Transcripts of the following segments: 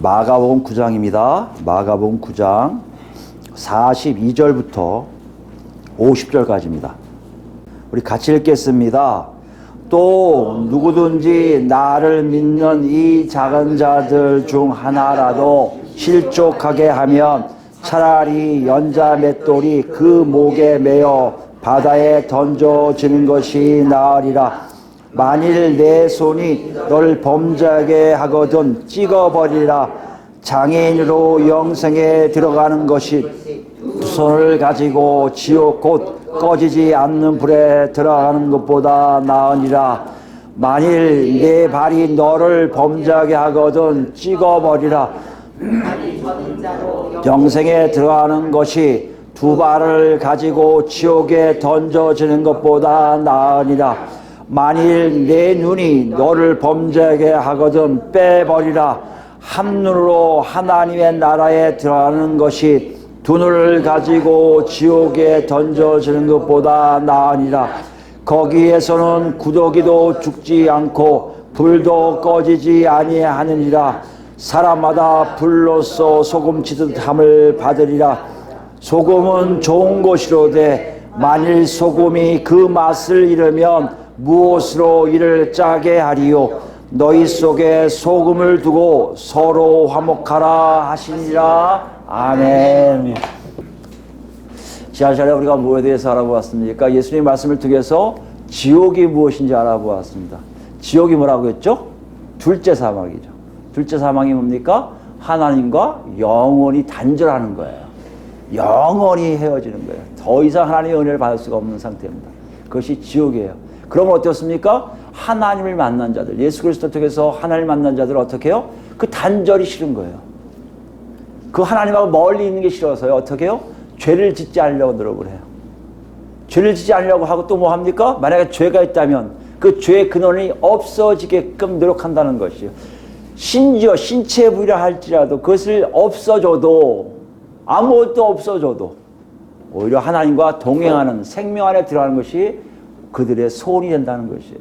마가복음 9장입니다. 마가복음 9장 42절부터 50절까지입니다. 우리 같이 읽겠습니다. 또 누구든지 나를 믿는 이 작은 자들 중 하나라도 실족하게 하면 차라리 연자 맷돌이 그 목에 매어 바다에 던져지는 것이 나으리라. 만일 내 손이 너를 범죄하게 하거든 찍어버리라. 장애인으로 영생에 들어가는 것이 두 손을 가지고 지옥 곧 꺼지지 않는 불에 들어가는 것보다 나으니라. 만일 내 발이 너를 범죄하게 하거든 찍어버리라. 영생에 들어가는 것이 두 발을 가지고 지옥에 던져지는 것보다 나으니라. 만일 내 눈이 너를 범죄하게 하거든 빼버리라. 한 눈으로 하나님의 나라에 들어가는 것이 두 눈을 가지고 지옥에 던져지는 것보다 나으니라. 거기에서는 구더기도 죽지 않고 불도 꺼지지 아니하느니라. 사람마다 불로써 소금치듯 함을 받으리라. 소금은 좋은 것이로되 만일 소금이 그 맛을 잃으면 무엇으로 이를 짜게 하리요. 너희 속에 소금을 두고 서로 화목하라 하시니라. 아멘. 지하철에 우리가 뭐에 대해서 알아보았습니까? 예수님의 말씀을 통해서 지옥이 무엇인지 알아보았습니다. 지옥이 뭐라고 했죠? 둘째 사망이죠. 둘째 사망이 뭡니까? 하나님과 영원히 단절하는 거예요. 영원히 헤어지는 거예요. 더 이상 하나님의 은혜를 받을 수가 없는 상태입니다. 그것이 지옥이에요. 그러면 어떻습니까? 하나님을 만난 자들, 예수 그리스도를 통해서 하나님을 만난 자들은 어떻게 해요? 그 단절이 싫은 거예요. 그 하나님하고 멀리 있는 게 싫어서요. 어떻게 해요? 죄를 짓지 않으려고 노력을 해요. 죄를 짓지 않으려고 하고 또 뭐 합니까? 만약에 죄가 있다면 그 죄의 근원이 없어지게끔 노력한다는 것이요. 심지어 신체 부위라 할지라도 그것을 없어져도 아무것도 없어져도 오히려 하나님과 동행하는 생명 안에 들어가는 것이 그들의 소원이 된다는 것이에요.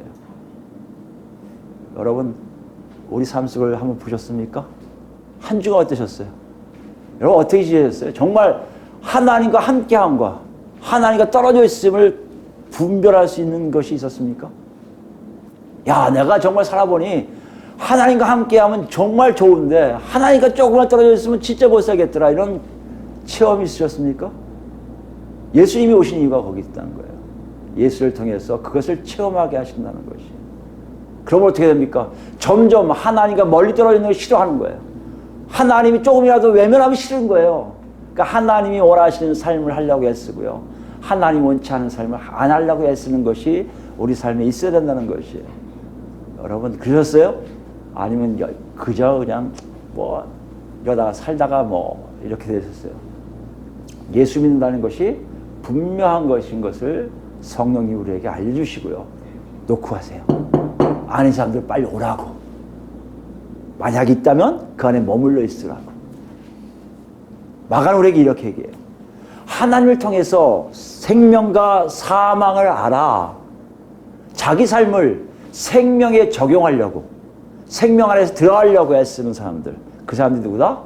여러분, 우리 삶 속을 한번 보셨습니까? 한 주가 어떠셨어요? 여러분 어떻게 지내셨어요? 정말 하나님과 함께함과 하나님과 떨어져 있음을 분별할 수 있는 것이 있었습니까? 야, 내가 정말 살아보니 하나님과 함께하면 정말 좋은데 하나님과 조금만 떨어져 있으면 진짜 못 살겠더라. 이런 체험이 있으셨습니까? 예수님이 오신 이유가 거기 있다는 거예요. 예수를 통해서 그것을 체험하게 하신다는 것이. 그러면 어떻게 됩니까? 점점 하나님과 멀리 떨어져 있는 걸 싫어하는 거예요. 하나님이 조금이라도 외면하면 싫은 거예요. 그러니까 하나님이 원하시는 삶을 하려고 애쓰고요. 하나님 원치 않은 삶을 안 하려고 애쓰는 것이 우리 삶에 있어야 된다는 것이에요. 여러분 그러셨어요? 아니면 그저 그냥 뭐 이러다가 살다가 뭐 이렇게 되셨어요? 예수 믿는다는 것이 분명한 것인 것을 성령이 우리에게 알려주시고요. 놓고 하세요. 아는 사람들 빨리 오라고. 만약 있다면 그 안에 머물러 있으라고. 마가는 우리에게 이렇게 얘기해요. 하나님을 통해서 생명과 사망을 알아 자기 삶을 생명에 적용하려고 생명 안에서 들어가려고 애쓰는 사람들, 그 사람들이 누구다?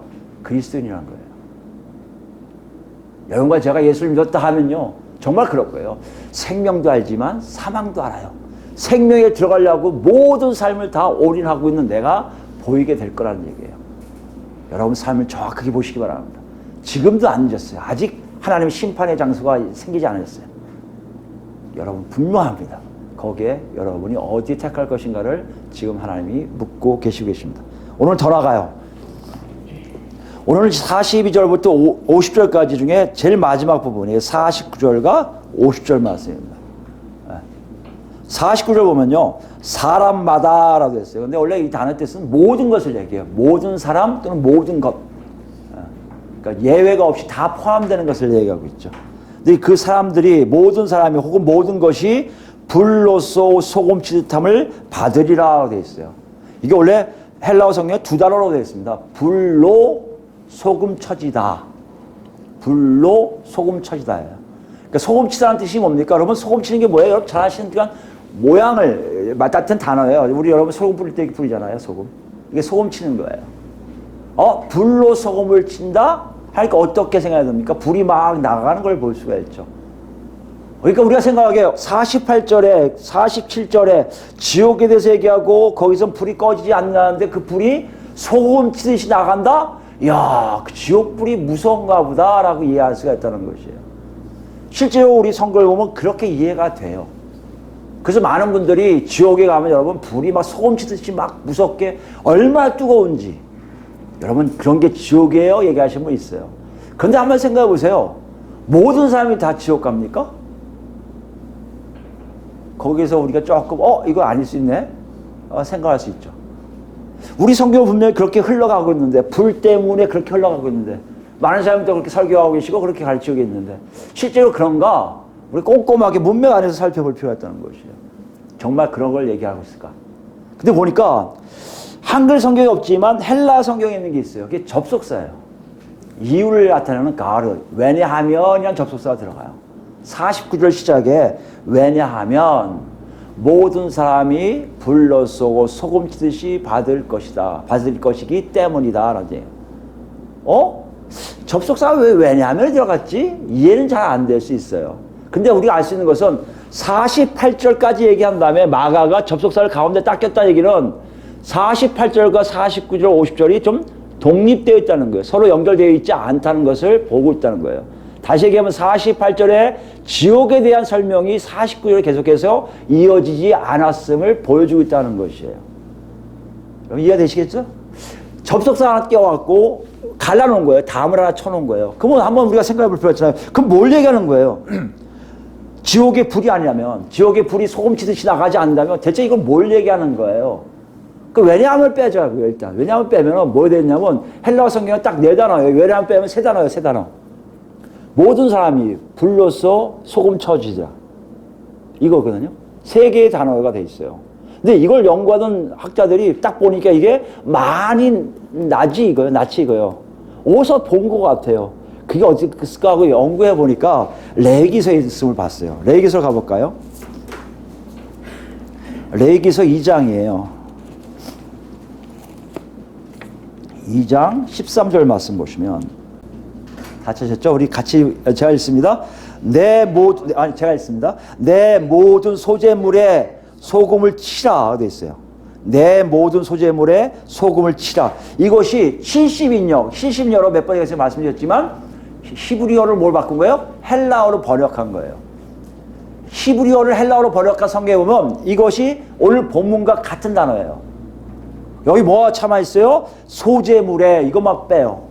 그리스도인이라는 거예요. 여러분과 제가 예수를 믿었다 하면요 정말 그럴 거예요. 생명도 알지만 사망도 알아요. 생명에 들어가려고 모든 삶을 다 올인하고 있는 내가 보이게 될 거라는 얘기예요. 여러분 삶을 정확하게 보시기 바랍니다. 지금도 안 늦었어요. 아직 하나님의 심판의 장소가 생기지 않았어요. 여러분 분명합니다. 거기에 여러분이 어디 택할 것인가를 지금 하나님이 묻고 계시고 계십니다. 오늘 더 나가요. 오늘 42절부터 50절까지 중에 제일 마지막 부분이에요. 49절과 50절 말씀입니다. 49절 보면요. 사람마다 라고 했어요. 근데 원래 이 단어 뜻은 모든 것을 얘기해요. 모든 사람 또는 모든 것. 그러니까 예외가 없이 다 포함되는 것을 얘기하고 있죠. 근데 그 사람들이 모든 사람이 혹은 모든 것이 불로써 소금치듯함을 받으리라 되어 있어요. 이게 원래 헬라어 성경에 두 단어로 되어 있습니다. 불로 소금쳐지다. 불로 소금쳐지다예요. 그러니까 소금치다는 뜻이 뭡니까? 여러분 소금치는 게 뭐예요? 여러분 잘 아시는 모양을 맡았던 단어예요. 우리 여러분 소금 뿌릴 때 뿌리잖아요. 소금. 이게 소금치는 거예요. 불로 소금을 친다? 하니까 어떻게 생각해야 됩니까? 불이 막 나가는 걸 볼 수가 있죠. 그러니까 우리가 생각하게요. 48절에 47절에 지옥에 대해서 얘기하고 거기서 불이 꺼지지 않는데 그 불이 소금 치듯이 나간다? 이야, 그 지옥불이 무서운가 보다 라고 이해할 수가 있다는 것이에요. 실제로 우리 성경을 보면 그렇게 이해가 돼요. 그래서 많은 분들이 지옥에 가면 여러분 불이 막 소금 치듯이 막 무섭게 얼마나 뜨거운지 여러분 그런 게 지옥이에요 얘기하시는 분 있어요. 그런데 한번 생각해 보세요. 모든 사람이 다 지옥 갑니까? 거기서 우리가 조금 이거 아닐 수 있네 생각할 수 있죠. 우리 성경은 분명히 그렇게 흘러가고 있는데 불 때문에 그렇게 흘러가고 있는데 많은 사람들도 그렇게 설교하고 계시고 그렇게 가르치고 있는데 실제로 그런가? 우리 꼼꼼하게 문맥 안에서 살펴볼 필요가 있다는 것이에요. 정말 그런 걸 얘기하고 있을까? 근데 보니까 한글 성경이 없지만 헬라 성경에 있는 게 있어요. 그게 접속사예요. 이유를 나타내는 가르, 왜냐하면이란 접속사가 들어가요. 49절 시작에 왜냐하면 모든 사람이 불로 쏘고 소금 치듯이 받을 것이다. 받을 것이기 때문이다. 라지. 접속사가 왜 왜냐하면 들어갔지? 이해는 잘 안 될 수 있어요. 근데 우리가 알 수 있는 것은 48절까지 얘기한 다음에 마가가 접속사를 가운데 딱 꼈다 얘기는 48절과 49절, 50절이 좀 독립되어 있다는 거예요. 서로 연결되어 있지 않다는 것을 보고 있다는 거예요. 다시 얘기하면 48절에 지옥에 대한 설명이 49절에 계속해서 이어지지 않았음을 보여주고 있다는 것이에요. 여러분 이해가 되시겠죠? 접속사 하나 껴갖고 갈라놓은 거예요. 담을 하나 쳐놓은 거예요. 그러면 한번 우리가 생각해 볼 필요가 있잖아요. 그럼 뭘 얘기하는 거예요? 지옥의 불이 아니라면, 지옥의 불이 소금 치듯이 나가지 않는다면 대체 이건 뭘 얘기하는 거예요? 그 왜냐하면 빼자고요, 일단. 왜냐하면 빼면 뭐 되냐면 헬라어 성경은 딱 네 단어예요. 왜냐하면 빼면 세 단어예요, 세 단어. 모든 사람이 불로써 소금 쳐지자. 이거거든요. 세 개의 단어가 돼 있어요. 근데 이걸 연구하던 학자들이 딱 보니까 이게 많이 낫이 이거요. 어디서 본 것 같아요. 그게 어디 있을까 하고 연구해 보니까 레위기서에 있음을 봤어요. 레위기서 가볼까요? 레위기서 2장이에요. 2장 13절 말씀 보시면 다 찾으셨죠? 우리 같이 제가 읽습니다. 제가 읽습니다. 내 모든 소재물에 소금을 치라 되어 있어요. 내 모든 소재물에 소금을 치라. 이것이 70인여 몇 번에 말씀드렸지만 히브리어를 뭘 바꾼 거예요? 헬라어로 번역한 거예요. 히브리어를 헬라어로 번역한 성경에 보면 이것이 오늘 본문과 같은 단어예요. 여기 뭐가 참아 있어요? 소재물에 이것만 빼요.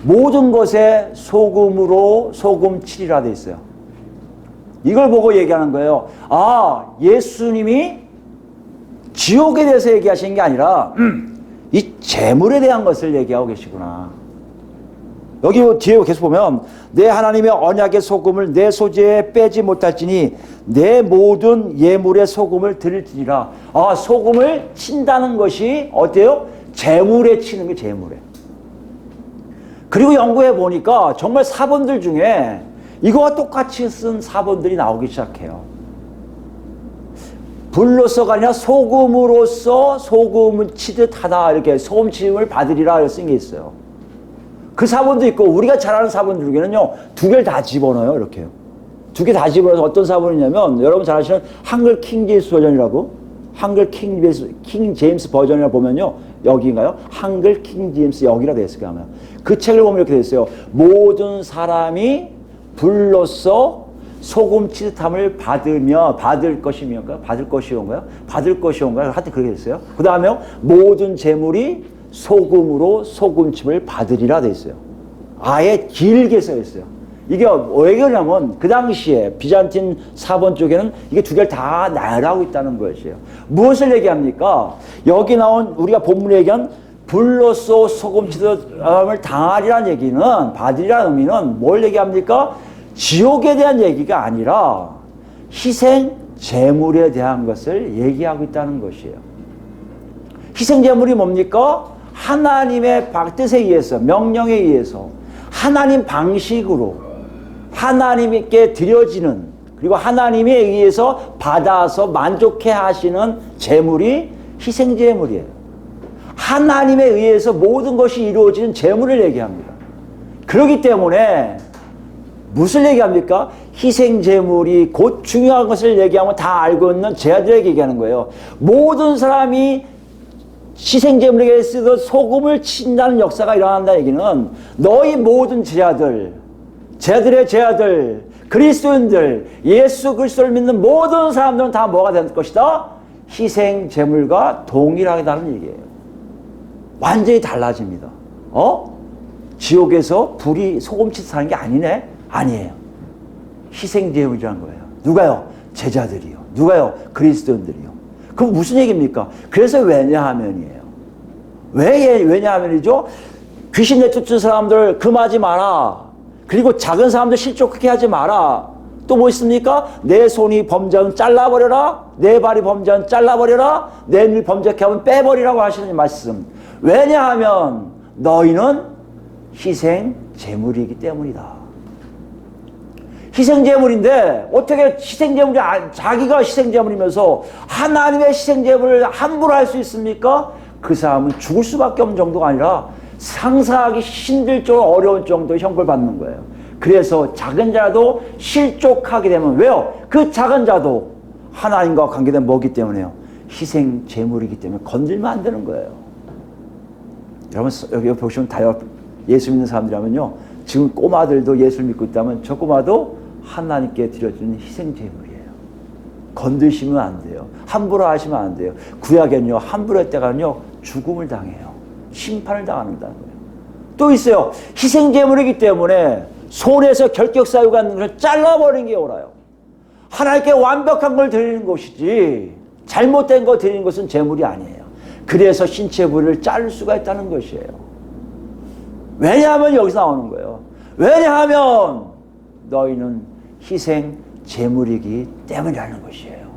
모든 것에 소금으로 소금 치리라 돼 있어요. 이걸 보고 얘기하는 거예요. 예수님이 지옥에 대해서 얘기하시는 게 아니라 이 재물에 대한 것을 얘기하고 계시구나. 여기 뒤에 계속 보면 내 하나님의 언약의 소금을 내 소재에 빼지 못할지니 내 모든 예물의 소금을 드릴지니라. 소금을 친다는 것이 어때요? 재물에 치는 게 재물에. 그리고 연구해 보니까 정말 사본들 중에 이거와 똑같이 쓴 사본들이 나오기 시작해요. 불로서가 아니라 소금으로서 소금을 치듯 하다 이렇게 소금 치임을 받으리라 쓴 게 있어요. 그 사본도 있고 우리가 잘 아는 사본 중에는요 두 개를 다 집어넣어요. 이렇게요. 두 개 다 집어넣어서 어떤 사본이냐면 여러분 잘 아시는 한글 킹제임스 버전이라고 한글 킹제임스 버전이라고 보면요 여기인가요? 한글 킹제임스 여기라 되어 있을 거예요. 그 책을 보면 이렇게 되어 있어요. 모든 사람이 불로써 소금 치듯함을 받을 것이면가 받을 것이온가요? 하여튼 그렇게 됐어요. 그 다음에 모든 재물이 소금으로 소금침을 받으리라 돼 있어요. 아예 길게 써 있어요. 이게 왜 그러냐면 그 당시에 비잔틴 사본 쪽에는 이게 두 개를 다 나열하고 있다는 것이에요. 무엇을 얘기합니까? 여기 나온 우리가 본문에 얘기한 불로써 소금치듯함을 당하리라는 얘기는 받으리라는 의미는 뭘 얘기합니까? 지옥에 대한 얘기가 아니라 희생 제물에 대한 것을 얘기하고 있다는 것이에요. 희생 제물이 뭡니까? 하나님의 뜻에 의해서 명령에 의해서 하나님 방식으로 하나님께 드려지는 그리고 하나님에 의해서 받아서 만족해 하시는 제물이 희생 제물이에요. 하나님에 의해서 모든 것이 이루어지는 재물을 얘기합니다. 그렇기 때문에 무엇을 얘기합니까? 희생 제물이 곧 중요한 것을 얘기하면 다 알고 있는 제자들에게 얘기하는 거예요. 모든 사람이 희생 제물에게 쓰던 소금을 친다는 역사가 일어난다는 얘기는 너희 모든 제자들, 제자들의 제자들, 그리스도인들, 예수 그리스도를 믿는 모든 사람들은 다 뭐가 될 것이다? 희생 제물과 동일하다는 얘기예요. 완전히 달라집니다. 지옥에서 불이 소금치 사는 게 아니네? 아니에요. 희생 제물이라는 거예요. 누가요? 제자들이요. 누가요? 그리스도인들이요. 그럼 무슨 얘기입니까? 그래서 왜냐하면이에요. 왜냐하면이죠? 귀신 내쫓은 사람들 금하지 마라. 그리고 작은 사람들 실족하게 하지 마라. 또 뭐 있습니까? 내 손이 범죄하면 잘라버려라. 내 발이 범죄하면 잘라버려라. 내 눈이 범죄하게 하면 빼버리라고 하시는 말씀. 왜냐하면 너희는 희생 제물이기 때문이다. 희생 제물인데 어떻게 희생 제물이 자기가 희생 제물이면서 하나님의 희생 제물을 함부로 할 수 있습니까? 그 사람은 죽을 수밖에 없는 정도가 아니라 상상하기 힘들 정도로 어려운 정도의 형벌을 받는 거예요. 그래서 작은 자도 실족하게 되면 왜요? 그 작은 자도 하나님과 관계된 뭐기 때문에요? 희생 제물이기 때문에 건들면 안 되는 거예요. 여러분 여기 보시면 다 예수 믿는 사람들이라면요, 지금 꼬마들도 예수를 믿고 있다면 저 꼬마도 하나님께 드려주는 희생 제물이에요. 건드시면 안 돼요. 함부로 하시면 안 돼요. 구약에는요, 함부로 했다가는요 죽음을 당해요. 심판을 당한다는 거예요. 또 있어요. 희생 제물이기 때문에 손에서 결격 사유가 있는 것을 잘라버리는 게 옳아요. 하나님께 완벽한 걸 드리는 것이지 잘못된 거 드리는 것은 제물이 아니에요. 그래서 신체 부위를 자를 수가 있다는 것이에요. 왜냐하면 여기서 나오는 거예요. 왜냐하면 너희는 희생 제물이기 때문이라는 것이에요.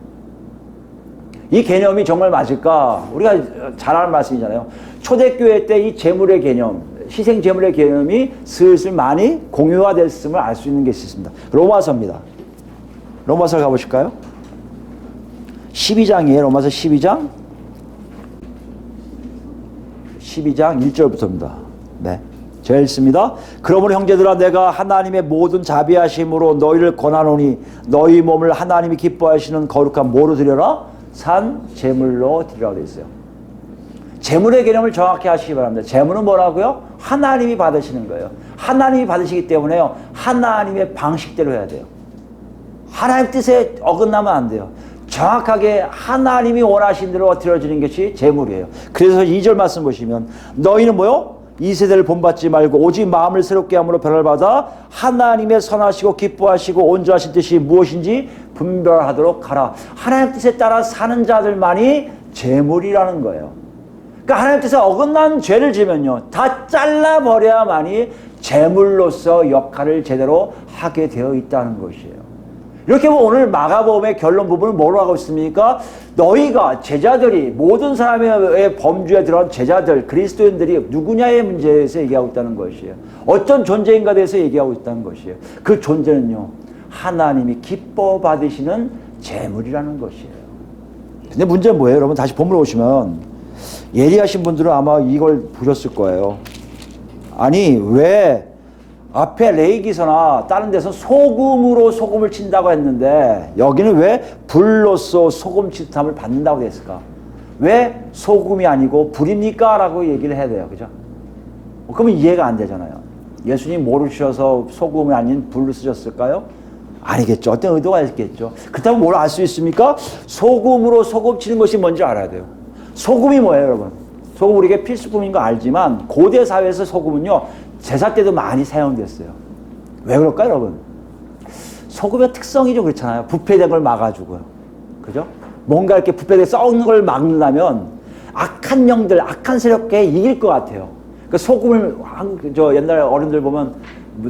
이 개념이 정말 맞을까? 우리가 잘 아는 말씀이잖아요. 초대교회 때 이 제물의 개념, 희생 제물의 개념이 슬슬 많이 공유가 됐음을 알 수 있는 게 있습니다. 로마서입니다. 로마서 가보실까요? 12장이에요. 로마서 12장 1절부터입니다. 네, 제가 읽습니다. 그러므로 형제들아, 내가 하나님의 모든 자비하심으로 너희를 권하노니 너희 몸을 하나님이 기뻐하시는 거룩한 뭐로 드려라? 산 제물로 드리라고 되어 있어요. 제물의 개념을 정확히 하시기 바랍니다. 제물은 뭐라고요? 하나님이 받으시는 거예요. 하나님이 받으시기 때문에요, 하나님의 방식대로 해야 돼요. 하나님 뜻에 어긋나면 안 돼요. 정확하게 하나님이 원하신 대로 드려지는 것이 제물이에요. 그래서 2절 말씀 보시면 너희는 뭐요? 이 세대를 본받지 말고 오직 마음을 새롭게 함으로 변화를 받아 하나님의 선하시고 기뻐하시고 온전하신 뜻이 무엇인지 분별하도록 하라. 하나님 뜻에 따라 사는 자들만이 제물이라는 거예요. 그러니까 하나님 뜻에 어긋난 죄를 지면요, 다 잘라버려야만이 제물로서 역할을 제대로 하게 되어 있다는 것이에요. 이렇게 보면 오늘 마가복음의 결론 부분은 뭐라고 하고 있습니까? 너희가 제자들이 모든 사람의 범주에 들어간 제자들, 그리스도인들이 누구냐의 문제에서 얘기하고 있다는 것이에요. 어떤 존재인가에 대해서 얘기하고 있다는 것이에요. 그 존재는요, 하나님이 기뻐 받으시는 제물이라는 것이에요. 근데 문제는 뭐예요? 여러분 다시 본문에 오시면 예리하신 분들은 아마 이걸 보셨을 거예요. 아니 왜 앞에 레위기서나 다른 데서 소금으로 소금을 친다고 했는데 여기는 왜 불로써 소금 치듯함을 받는다고 됐을까? 왜 소금이 아니고 불입니까? 라고 얘기를 해야 돼요. 그죠? 그러면 이해가 안 되잖아요. 예수님 모르셔서 소금이 아닌 불로 쓰셨을까요? 아니겠죠. 어떤 의도가 있겠죠. 그렇다면 뭘 알 수 있습니까? 소금으로 소금 치는 것이 뭔지 알아야 돼요. 소금이 뭐예요, 여러분? 소금 우리에게 필수품인 거 알지만 고대 사회에서 소금은요, 제사 때도 많이 사용됐어요. 왜 그럴까요, 여러분? 소금의 특성이 좀 그렇잖아요. 부패된 걸 막아주고요. 그죠? 뭔가 이렇게 부패되게 썩는 걸 막는다면 악한 영들, 악한 세력에 이길 것 같아요. 그 소금을, 옛날 어른들 보면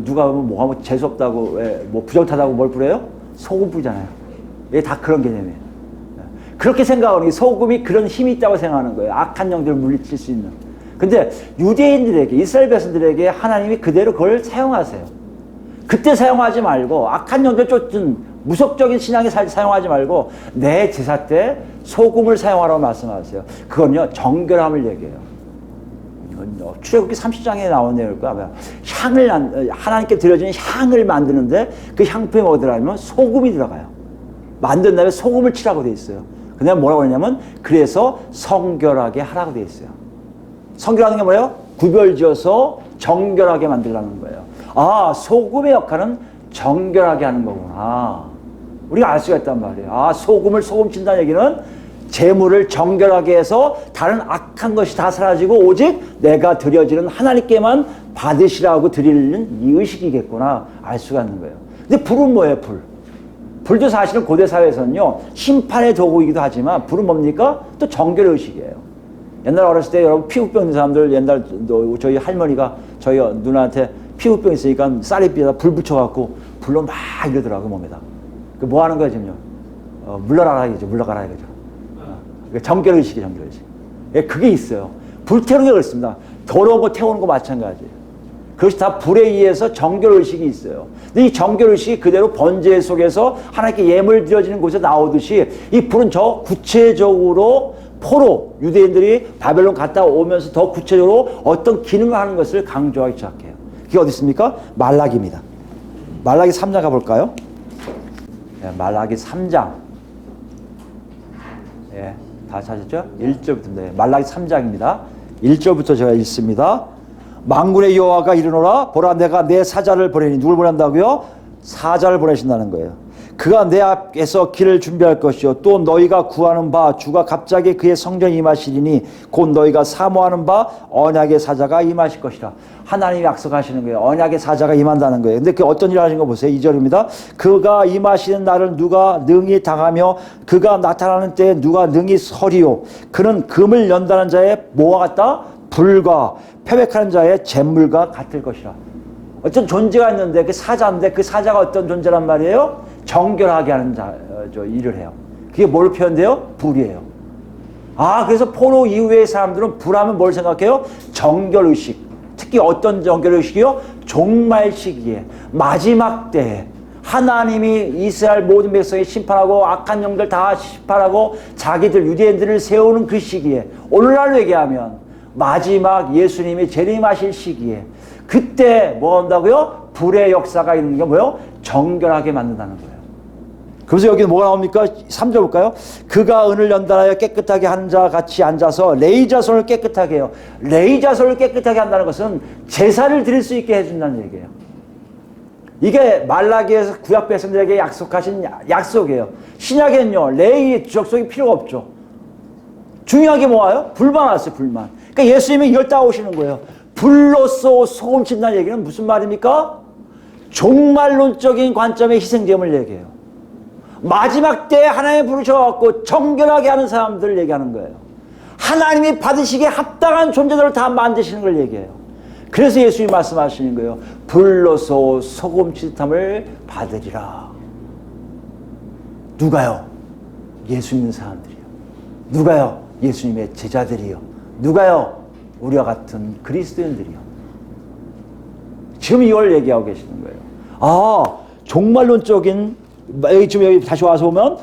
누가 보면 뭐가 재수없다고, 뭐 부정타다고 뭘 부려요? 소금 뿌리잖아요. 이게 다 그런 개념이에요. 그렇게 생각하는 게 소금이 그런 힘이 있다고 생각하는 거예요. 악한 영들을 물리칠 수 있는. 근데 유대인들에게, 이스라엘 백성들에게 하나님이 그대로 그걸 사용하세요. 그때 사용하지 말고 악한 영들 쫓은 무속적인 신앙에 사용하지 말고 내 제사 때 소금을 사용하라고 말씀하세요. 그건요, 정결함을 얘기해요. 출애굽기 30장에 나온 내용일 거야. 하나님께 드려지는 향을 만드는데 그 향품이 뭐더라면 소금이 들어가요. 만든 다음에 소금을 치라고 돼 있어요. 그다음에 뭐라고 하냐면 그래서 성결하게 하라고 돼 있어요. 성결하는 게 뭐예요? 구별지어서 정결하게 만들라는 거예요. 아, 소금의 역할은 정결하게 하는 거구나. 우리가 알 수가 있단 말이에요. 아, 소금을 소금 친다는 얘기는 재물을 정결하게 해서 다른 악한 것이 다 사라지고 오직 내가 드려지는 하나님께만 받으시라고 드리는 이 의식이겠구나 알 수가 있는 거예요. 근데 불은 뭐예요? 불도 사실은 고대 사회에서는요 심판의 도구이기도 하지만 불은 뭡니까? 또 정결의 의식이에요. 옛날 어렸을 때 여러분 피부병 있는 사람들 옛날 저희 할머니가 저희 누나한테 피부병 있으니까 쌀에비에다 불 붙여갖고 불로 막 이러더라고 몸에다. 그 뭐 하는 거야 지금요? 물러가라 이거죠. 물러가라 이거죠. 정결의 의식이에요. 정결의 의식. 예, 그게 있어요. 불 태우는 게 그렇습니다. 더러운 거 태우는 거 마찬가지예요. 그것이 다 불에 의해서 정결의식이 있어요. 근데 이 정결의식이 그대로 번제 속에서 하나님께 예물 드려지는 곳에 나오듯이 이 불은 저 구체적으로 포로 유대인들이 바벨론 갔다 오면서 더 구체적으로 어떤 기능을 하는 것을 강조하기 시작해요. 그게 어디 있습니까? 말라기입니다. 말라기 3장 가볼까요? 네, 말라기 3장. 예, 다 찾았죠? 1절부터인데 말라기 3장입니다. 1절부터 제가 읽습니다. 만군의 여호와가 이르노라 보라 내가 내 사자를 보내니 누굴 보낸다고요? 사자를 보내신다는 거예요. 그가 내 앞에서 길을 준비할 것이요 또 너희가 구하는 바 주가 갑자기 그의 성전에 임하시리니 곧 너희가 사모하는 바 언약의 사자가 임하실 것이라. 하나님이 약속하시는 거예요. 언약의 사자가 임한다는 거예요. 근데 그 어떤 일을 하신 거 보세요. 2절입니다. 그가 임하시는 날을 누가 능히 당하며 그가 나타나는 때에 누가 능히 서리요. 그는 금을 연다는 자의 뭐와 같다? 불과 표백하는 자의 잿물과 같을 것이라. 어떤 존재가 있는데 그 사자인데 그 사자가 어떤 존재란 말이에요? 정결하게 하는 일을 해요. 그게 뭘 표현돼요? 불이에요. 아, 그래서 포로 이후의 사람들은 불하면 뭘 생각해요? 정결의식. 특히 어떤 정결의식이요? 종말 시기에 마지막 때에 하나님이 이스라엘 모든 백성이 심판하고 악한 영들 다 심판하고 자기들 유대인들을 세우는 그 시기에 오늘날로 얘기하면 마지막 예수님이 재림하실 시기에 그때 뭐 한다고요? 불의 역사가 있는 게 뭐예요? 정결하게 만든다는 거예요. 그래서 여기 뭐가 나옵니까? 3절 볼까요? 그가 은을 연단하여 깨끗하게 한 자 같이 앉아서 레이자손을 깨끗하게 해요. 레이자손을 깨끗하게 한다는 것은 제사를 드릴 수 있게 해준다는 얘기예요. 이게 말라기에서 구약 백성들에게 약속하신 약속이에요. 신약에는요 레이 적속이 필요가 없죠. 중요한 게 뭐예요? 불만 왔어요. 불만. 그러니까 예수님이 이걸 따오시는 거예요. 불로써 소금 친다는 얘기는 무슨 말입니까? 종말론적인 관점의 희생제물을 얘기해요. 마지막 때에 하나님 부르셔갖고 정결하게 하는 사람들을 얘기하는 거예요. 하나님이 받으시기에 합당한 존재들을 다 만드시는 걸 얘기해요. 그래서 예수님이 말씀하시는 거예요. 불로써 소금 치듯함을 받으리라. 누가요? 예수 믿는 사람들이요. 누가요? 예수님의 제자들이요. 누가요? 우리와 같은 그리스도인들이요. 지금 이걸 얘기하고 계시는 거예요. 아, 종말론적인 지금 여기 다시 와서 보면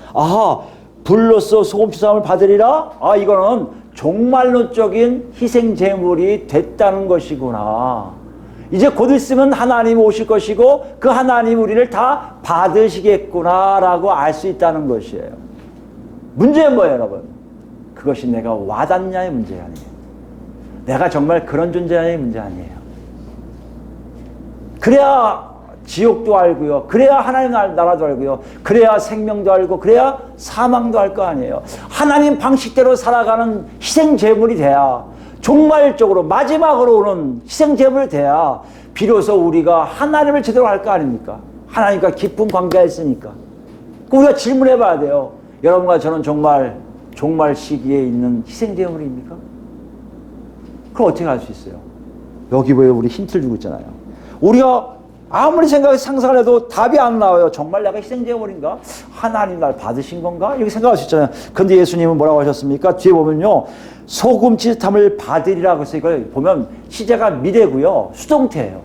불로써 소금 치듯함을 받으리라. 아, 이거는 종말론적인 희생 제물이 됐다는 것이구나. 이제 곧 있으면 하나님이 오실 것이고 그 하나님 우리를 다 받으시겠구나라고 알 수 있다는 것이에요. 문제는 뭐예요, 여러분? 그것이 내가 와닿냐의 문제 아니에요. 내가 정말 그런 존재냐의 문제 아니에요. 그래야 지옥도 알고요. 그래야 하나님 나라도 알고요. 그래야 생명도 알고 그래야 사망도 알 거 아니에요. 하나님 방식대로 살아가는 희생제물이 돼야 종말적으로 마지막으로 오는 희생제물이 돼야 비로소 우리가 하나님을 제대로 알 거 아닙니까? 하나님과 깊은 관계가 있으니까. 우리가 질문해 봐야 돼요. 여러분과 저는 종말 시기에 있는 희생제물입니까? 그럼 어떻게 알 수 있어요? 여기 왜 우리 힌트를 주고 있잖아요. 우리가 아무리 상상을 해도 답이 안 나와요. 정말 내가 희생제물인가? 하나님 날 받으신 건가? 이렇게 생각할 수 있잖아요. 그런데 예수님은 뭐라고 하셨습니까? 뒤에 보면요. 소금 치듯함을 받으리라고 해서 이걸 보면 시제가 미래고요. 수동태예요.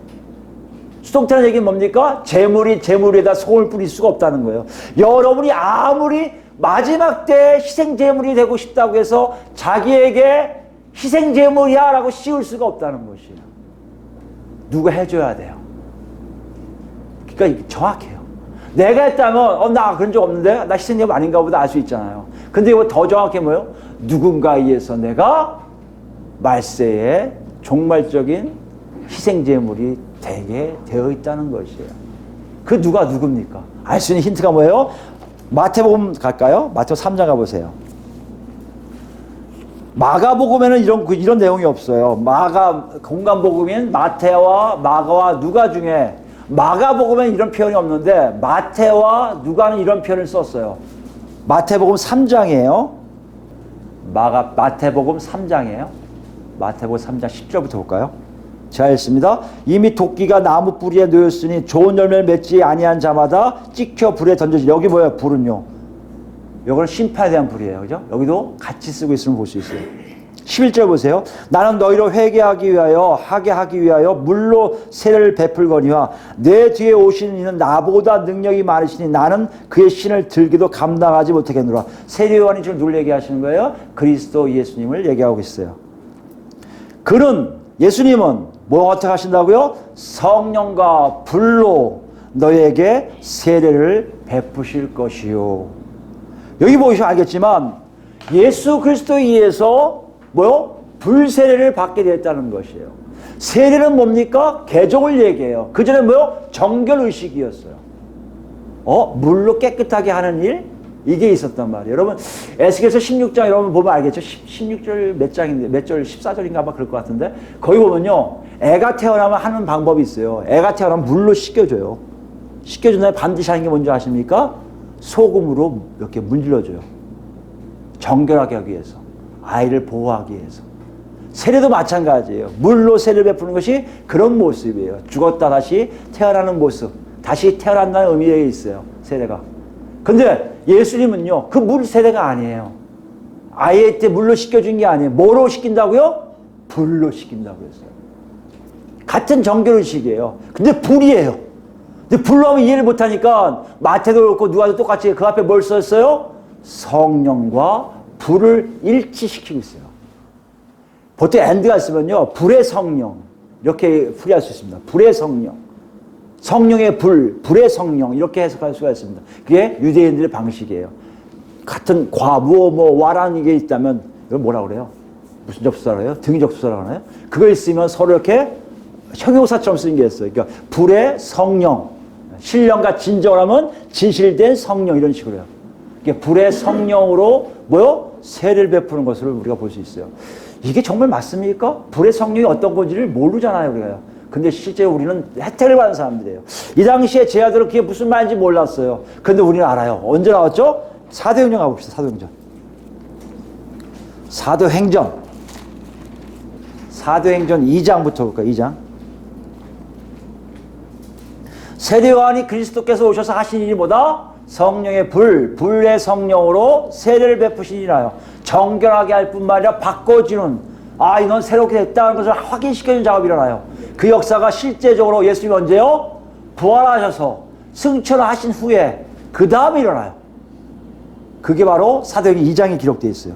수동태라는 얘기는 뭡니까? 제물에다 소금을 뿌릴 수가 없다는 거예요. 여러분이 아무리 마지막 때 희생제물이 되고 싶다고 해서 자기에게 희생제물이야 라고 씌울 수가 없다는 것이에요. 누가 해줘야 돼요. 그러니까 정확해요. 내가 했다면 나 그런 적 없는데 나 희생제물 아닌가 보다 알 수 있잖아요. 근데 이거 더 정확해 뭐예요? 누군가에 의해서 내가 말세에 종말적인 희생제물이 되게 되어 있다는 것이에요. 그 누가 누굽니까? 알 수 있는 힌트가 뭐예요? 마태복음 갈까요? 마태복음 3장 가보세요. 마가복음에는 이런 내용이 없어요. 공간복음인 마태와 마가와 누가 중에 마가복음에는 이런 표현이 없는데 마태와 누가는 이런 표현을 썼어요. 마태복음 3장이에요. 마태복음 3장이에요. 마태복음 3장 10절부터 볼까요? 자, 읽습니다. 이미 도끼가 나무 뿌리에 놓였으니 좋은 열매를 맺지 아니한 자마다 찍혀 불에 던져지. 여기 뭐예요? 불은요. 이거는 심판에 대한 불이에요. 그죠? 여기도 같이 쓰고 있으면 볼 수 있어요. 11절 보세요. 나는 너희로 회개하기 위하여 하게 하기 위하여 물로 세례를 베풀거니와 내 뒤에 오시는 이는 나보다 능력이 많으시니 나는 그의 신을 들기도 감당하지 못하겠노라. 세례 요한이 지금 누굴 얘기하시는 거예요? 그리스도 예수님을 얘기하고 있어요. 예수님은 뭐 어떻게 하신다고요? 성령과 불로 너에게 세례를 베푸실 것이요. 여기 보시면 알겠지만 예수 그리스도에 의해서 불세례를 받게 되었다는 것이에요. 세례는 뭡니까? 개종을 얘기해요. 그 전에 정결의식이었어요. 물로 깨끗하게 하는 일? 이게 있었단 말이에요. 여러분 에스겔서 16장 여러분 보면 알겠죠? 16절 몇 장인데 몇 절 14절인가 아마 그럴 것 같은데 거기 보면요. 애가 태어나면 하는 방법이 있어요. 애가 태어나면 물로 씻겨줘요. 씻겨준 다음에 반드시 하는 게 뭔지 아십니까? 소금으로 이렇게 문질러줘요. 정결하게 하기 위해서. 아이를 보호하기 위해서. 세례도 마찬가지예요. 물로 세례를 베푸는 것이 그런 모습이에요. 죽었다 다시 태어나는 모습. 다시 태어난다는 의미가 있어요. 세례가. 근데 예수님은요. 그 물 세례가 아니에요. 아이 때 물로 씻겨준 게 아니에요. 뭐로 씻긴다고요? 불로 씻긴다고 했어요. 같은 정결의식이에요. 근데 불이에요. 근데 불로 하면 이해를 못하니까 마태도 그렇고 누가도 똑같이 그 앞에 뭘 썼어요? 성령과 불을 일치시키고 있어요. 보통 and가 있으면요. 불의 성령 이렇게 풀이할 수 있습니다. 불의 성령. 성령의 불, 불의 성령 이렇게 해석할 수가 있습니다. 그게 유대인들의 방식이에요. 같은 와라는 게 있다면 이걸 뭐라 그래요? 무슨 접수사라고 해요? 등위 접수사라고 하나요? 그거 있으면 서로 이렇게 형용사처럼 쓰는 게 있어요. 그러니까 불의 성령, 신령과 진정을 하면 진실된 성령 이런 식으로 해요. 그러니까 불의 성령으로 세례를 베푸는 것을 우리가 볼 수 있어요. 이게 정말 맞습니까? 불의 성령이 어떤 건지를 모르잖아요, 우리가. 근데 실제 우리는 혜택을 받는 사람들이에요. 이 당시에 제 아들은 그게 무슨 말인지 몰랐어요. 근데 우리는 알아요. 언제 나왔죠? 사도행전 가봅시다. 사도행전 2장부터 볼까요? 2장. 세례 요한이 그리스도께서 오셔서 하신 일이 뭐다? 성령의 불의 성령으로 세례를 베푸시니라요. 정결하게 할 뿐만 아니라 바꿔주는, 이건 새롭게 됐다는 것을 확인시켜주는 작업이 일어나요. 그 역사가 실제적으로 예수님이 언제요? 부활하셔서 승천하신 후에 그 다음에 일어나요. 그게 바로 사도행전 2장에 기록되어 있어요.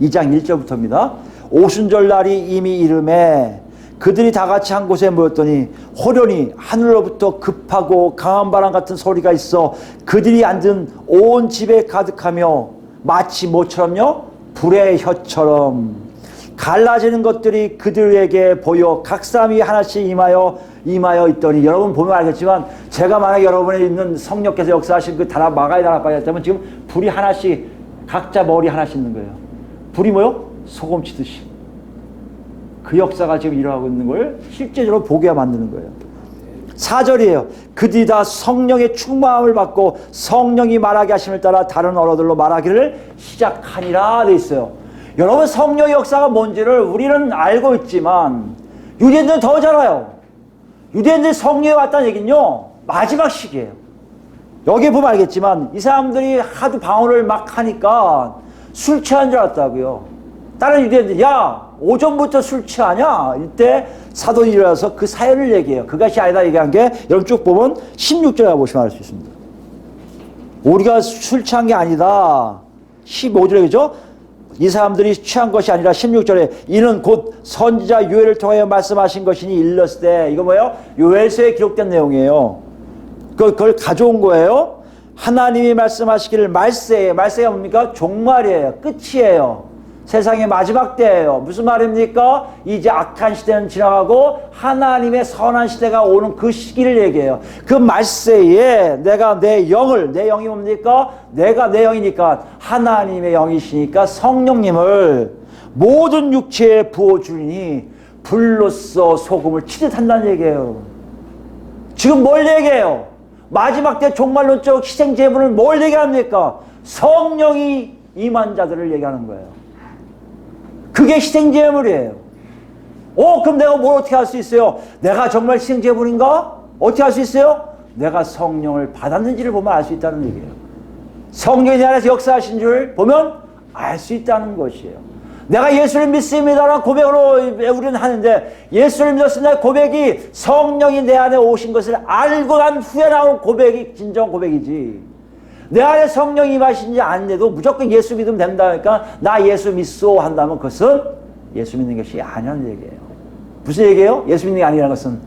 2장 1절부터입니다. 오순절 날이 이미 이름에 그들이 다 같이 한 곳에 모였더니 호련히 하늘로부터 급하고 강한 바람 같은 소리가 있어 그들이 앉은 온 집에 가득하며 마치 뭐처럼요? 불의 혀처럼 갈라지는 것들이 그들에게 보여 각 사람이 하나씩 임하여 있더니, 여러분 보면 알겠지만 제가 만약 여러분에 있는 성령께서 역사하신 그 마가의 다락방에 있다면 지금 불이 하나씩 각자 머리 하나씩 있는 거예요. 불이 소금 치듯이. 그 역사가 지금 일어나고 있는 걸 실제적으로 보게 만드는 거예요. 4절이에요. 그들이 다 성령의 충만함을 받고 성령이 말하게 하심을 따라 다른 언어들로 말하기를 시작하니라 돼 있어요. 여러분 성령의 역사가 뭔지를 우리는 알고 있지만 유대인들은 더 잘 알아요. 유대인들이 성령에 왔다는 얘기는요 마지막 시기예요. 여기 보면 알겠지만 이 사람들이 하도 방언을 막 하니까 술 취한 줄 알았다고요. 다른 유대인들이 야 오전부터 술 취하냐? 이때 사도들이 일어나서 그 사연을 얘기해요. 그것이 아니다 얘기한 게 여러분 쭉 보면 16절에 보시면 알 수 있습니다. 우리가 술 취한 게 아니다. 15절에 그죠? 이 사람들이 취한 것이 아니라 16절에 이는 곧 선지자 요엘을 통하여 말씀하신 것이니 일렀을 때 이거 뭐예요? 요엘서에 기록된 내용이에요. 그걸 가져온 거예요. 하나님이 말씀하시기를 말세가 뭡니까? 종말이에요. 끝이에요. 세상의 마지막 때예요. 무슨 말입니까? 이제 악한 시대는 지나가고 하나님의 선한 시대가 오는 그 시기를 얘기해요. 그 말세에 내가 내 영이 뭡니까? 내가 내 영이니까 하나님의 영이시니까 성령님을 모든 육체에 부어주니 불로써 소금을 치듯 한다는 얘기예요. 지금 뭘 얘기해요? 마지막 때 종말론적 희생제물을 뭘 얘기합니까? 성령이 임한 자들을 얘기하는 거예요. 그게 희생제물이에요. 그럼 내가 뭘 어떻게 할 수 있어요? 내가 정말 희생제물인가? 어떻게 할 수 있어요? 내가 성령을 받았는지를 보면 알 수 있다는 얘기예요. 성령이 내 안에서 역사하신 줄 보면 알 수 있다는 것이에요. 내가 예수를 믿습니다라는 고백으로 우리는 하는데 예수를 믿었습니다 고백이 성령이 내 안에 오신 것을 알고 난 후에 나온 고백이 진정 고백이지. 내 안에 성령이 임하신지 아닌데도 무조건 예수 믿으면 된다니까 나 예수 믿소 한다면 그것은 예수 믿는 것이 아니라는 얘기예요. 무슨 얘기예요? 예수 믿는 게 아니라는 것은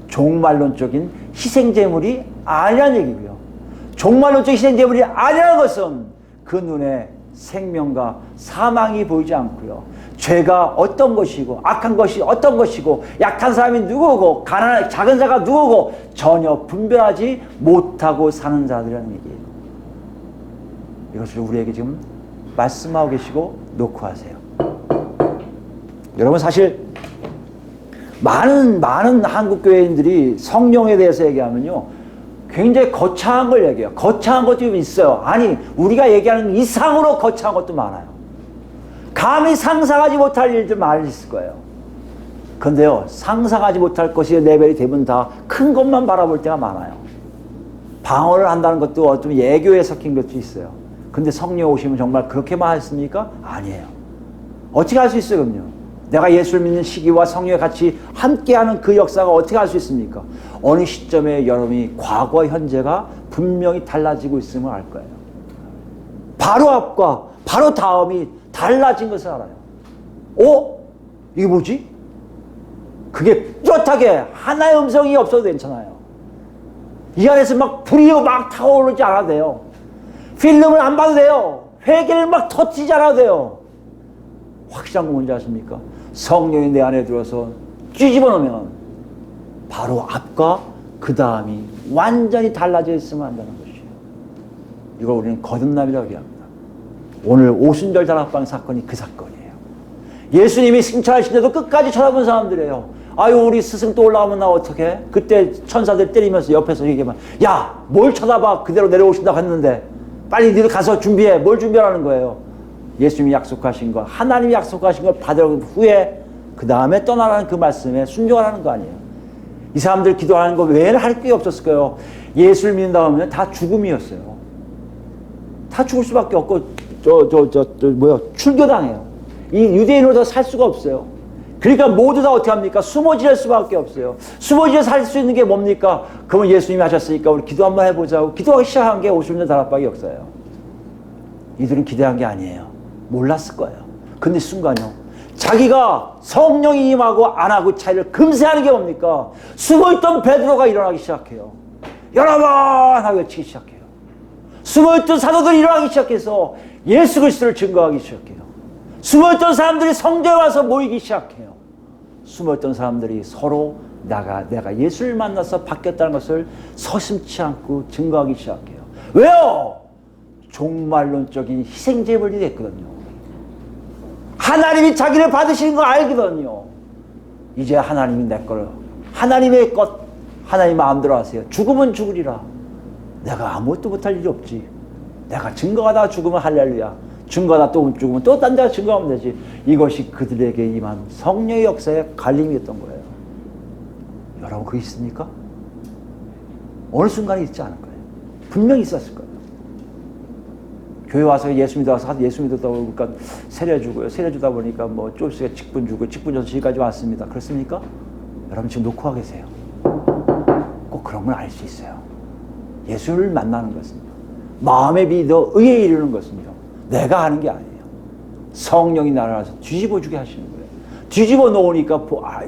종말론적인 희생제물이 아니라는 얘기고요. 종말론적 희생제물이 아니라는 것은 그 눈에 생명과 사망이 보이지 않고요. 죄가 어떤 것이고 악한 것이 어떤 것이고 약한 사람이 누구고 가난한 작은 자가 누구고 전혀 분별하지 못하고 사는 자들이라는 얘기예요. 이것을 우리에게 지금 말씀하고 계시고 놓고 하세요. 여러분 사실 많은 한국 교회인들이 성령에 대해서 얘기하면요 굉장히 거창한 걸 얘기해요. 거창한 것도 좀 있어요. 아니 우리가 얘기하는 이상으로 거창한 것도 많아요. 감히 상상하지 못할 일들 많이 있을 거예요. 그런데요 상상하지 못할 것이 레벨이 되면 다 큰 것만 바라볼 때가 많아요. 방언을 한다는 것도 좀 예교에 섞인 것도 있어요. 근데 성령 오시면 정말 그렇게만 했습니까? 아니에요. 어떻게 할 수 있어요, 그럼요? 내가 예수를 믿는 시기와 성령에 같이 함께하는 그 역사가 어떻게 할 수 있습니까? 어느 시점에 여러분이 과거, 현재가 분명히 달라지고 있음을 알 거예요. 바로 앞과 바로 다음이 달라진 것을 알아요. 이게 뭐지? 그게 뚜렷하게 하나의 음성이 없어도 괜찮아요. 이 안에서 막 불이 막 타오르지 않아도 돼요. 필름을 안 봐도 돼요. 회개를 막 터치지 않아도 돼요. 확실한 건 뭔지 아십니까? 성령이 내 안에 들어서 쥐집어 놓으면 바로 앞과 그 다음이 완전히 달라져 있으면 한다는 것이에요. 이걸 우리는 거듭남이라고 얘기합니다. 오늘 오순절 다락방 사건이 그 사건이에요. 예수님이 승천하시는데도 끝까지 쳐다본 사람들이에요. 아유 우리 스승 또 올라오면 나 어떡해? 그때 천사들 때리면서 옆에서 얘기하면 야 뭘 쳐다봐 그대로 내려오신다고 했는데 빨리 니들 가서 준비해. 뭘 준비하라는 거예요? 예수님이 약속하신 거 하나님이 약속하신 걸 받은 후에 그 다음에 떠나라는 그 말씀에 순종하라는 거 아니에요. 이 사람들 기도하는 거 외에는 할 게 없었을 거예요. 예수를 믿는다 하면 다 죽음이었어요. 다 죽을 수밖에 없고 출교당해요. 이 유대인으로 살 수가 없어요. 그러니까 모두 다 어떻게 합니까? 숨어 지낼 수밖에 없어요. 숨어 지내 살 수 있는 게 뭡니까? 그러면 예수님이 하셨으니까 우리 기도 한번 해보자고 기도하기 시작한 게 50년 다락방의 역사예요. 이들은 기대한 게 아니에요. 몰랐을 거예요. 근데 순간요. 자기가 성령이 임하고 안 하고 차이를 금세하는 게 뭡니까? 숨어있던 베드로가 일어나기 시작해요. 여러분! 하고 외치기 시작해요. 숨어있던 사도들이 일어나기 시작해서 예수 그리스도를 증거하기 시작해요. 숨어있던 사람들이 성전에 와서 모이기 시작해요. 숨어있던 사람들이 서로 내가 예수를 만나서 바뀌었다는 것을 서슴지 않고 증거하기 시작해요. 왜요? 종말론적인 희생제물이 됐거든요. 하나님이 자기를 받으시는 거 알거든요. 이제 하나님이 내 거를 하나님의 것 하나님 마음대로 하세요. 죽으면 죽으리라. 내가 아무것도 못할 일이 없지. 내가 증거하다가 죽으면 할렐루야. 증거하다 또 죽으면 또 딴 데가 증거하면 되지. 이것이 그들에게 임한 성령의 역사의 갈림이었던 거예요. 여러분 그게 있습니까? 어느 순간에 있지 않을 거예요. 분명히 있었을 거예요. 교회 와서 예수 믿어서 예수 믿었다 보니까 세례 주고요. 세례 주다 보니까 뭐 쫄수가 직분 주고 직분 줘서 지금까지 왔습니다. 그렇습니까? 여러분 지금 놓고 계세요. 꼭 그런 걸 알 수 있어요. 예수를 만나는 것은요. 마음에 믿어 의에 이르는 것은요. 내가 하는 게 아니에요. 성령이 나라서 뒤집어주게 하시는 거예요. 뒤집어 놓으니까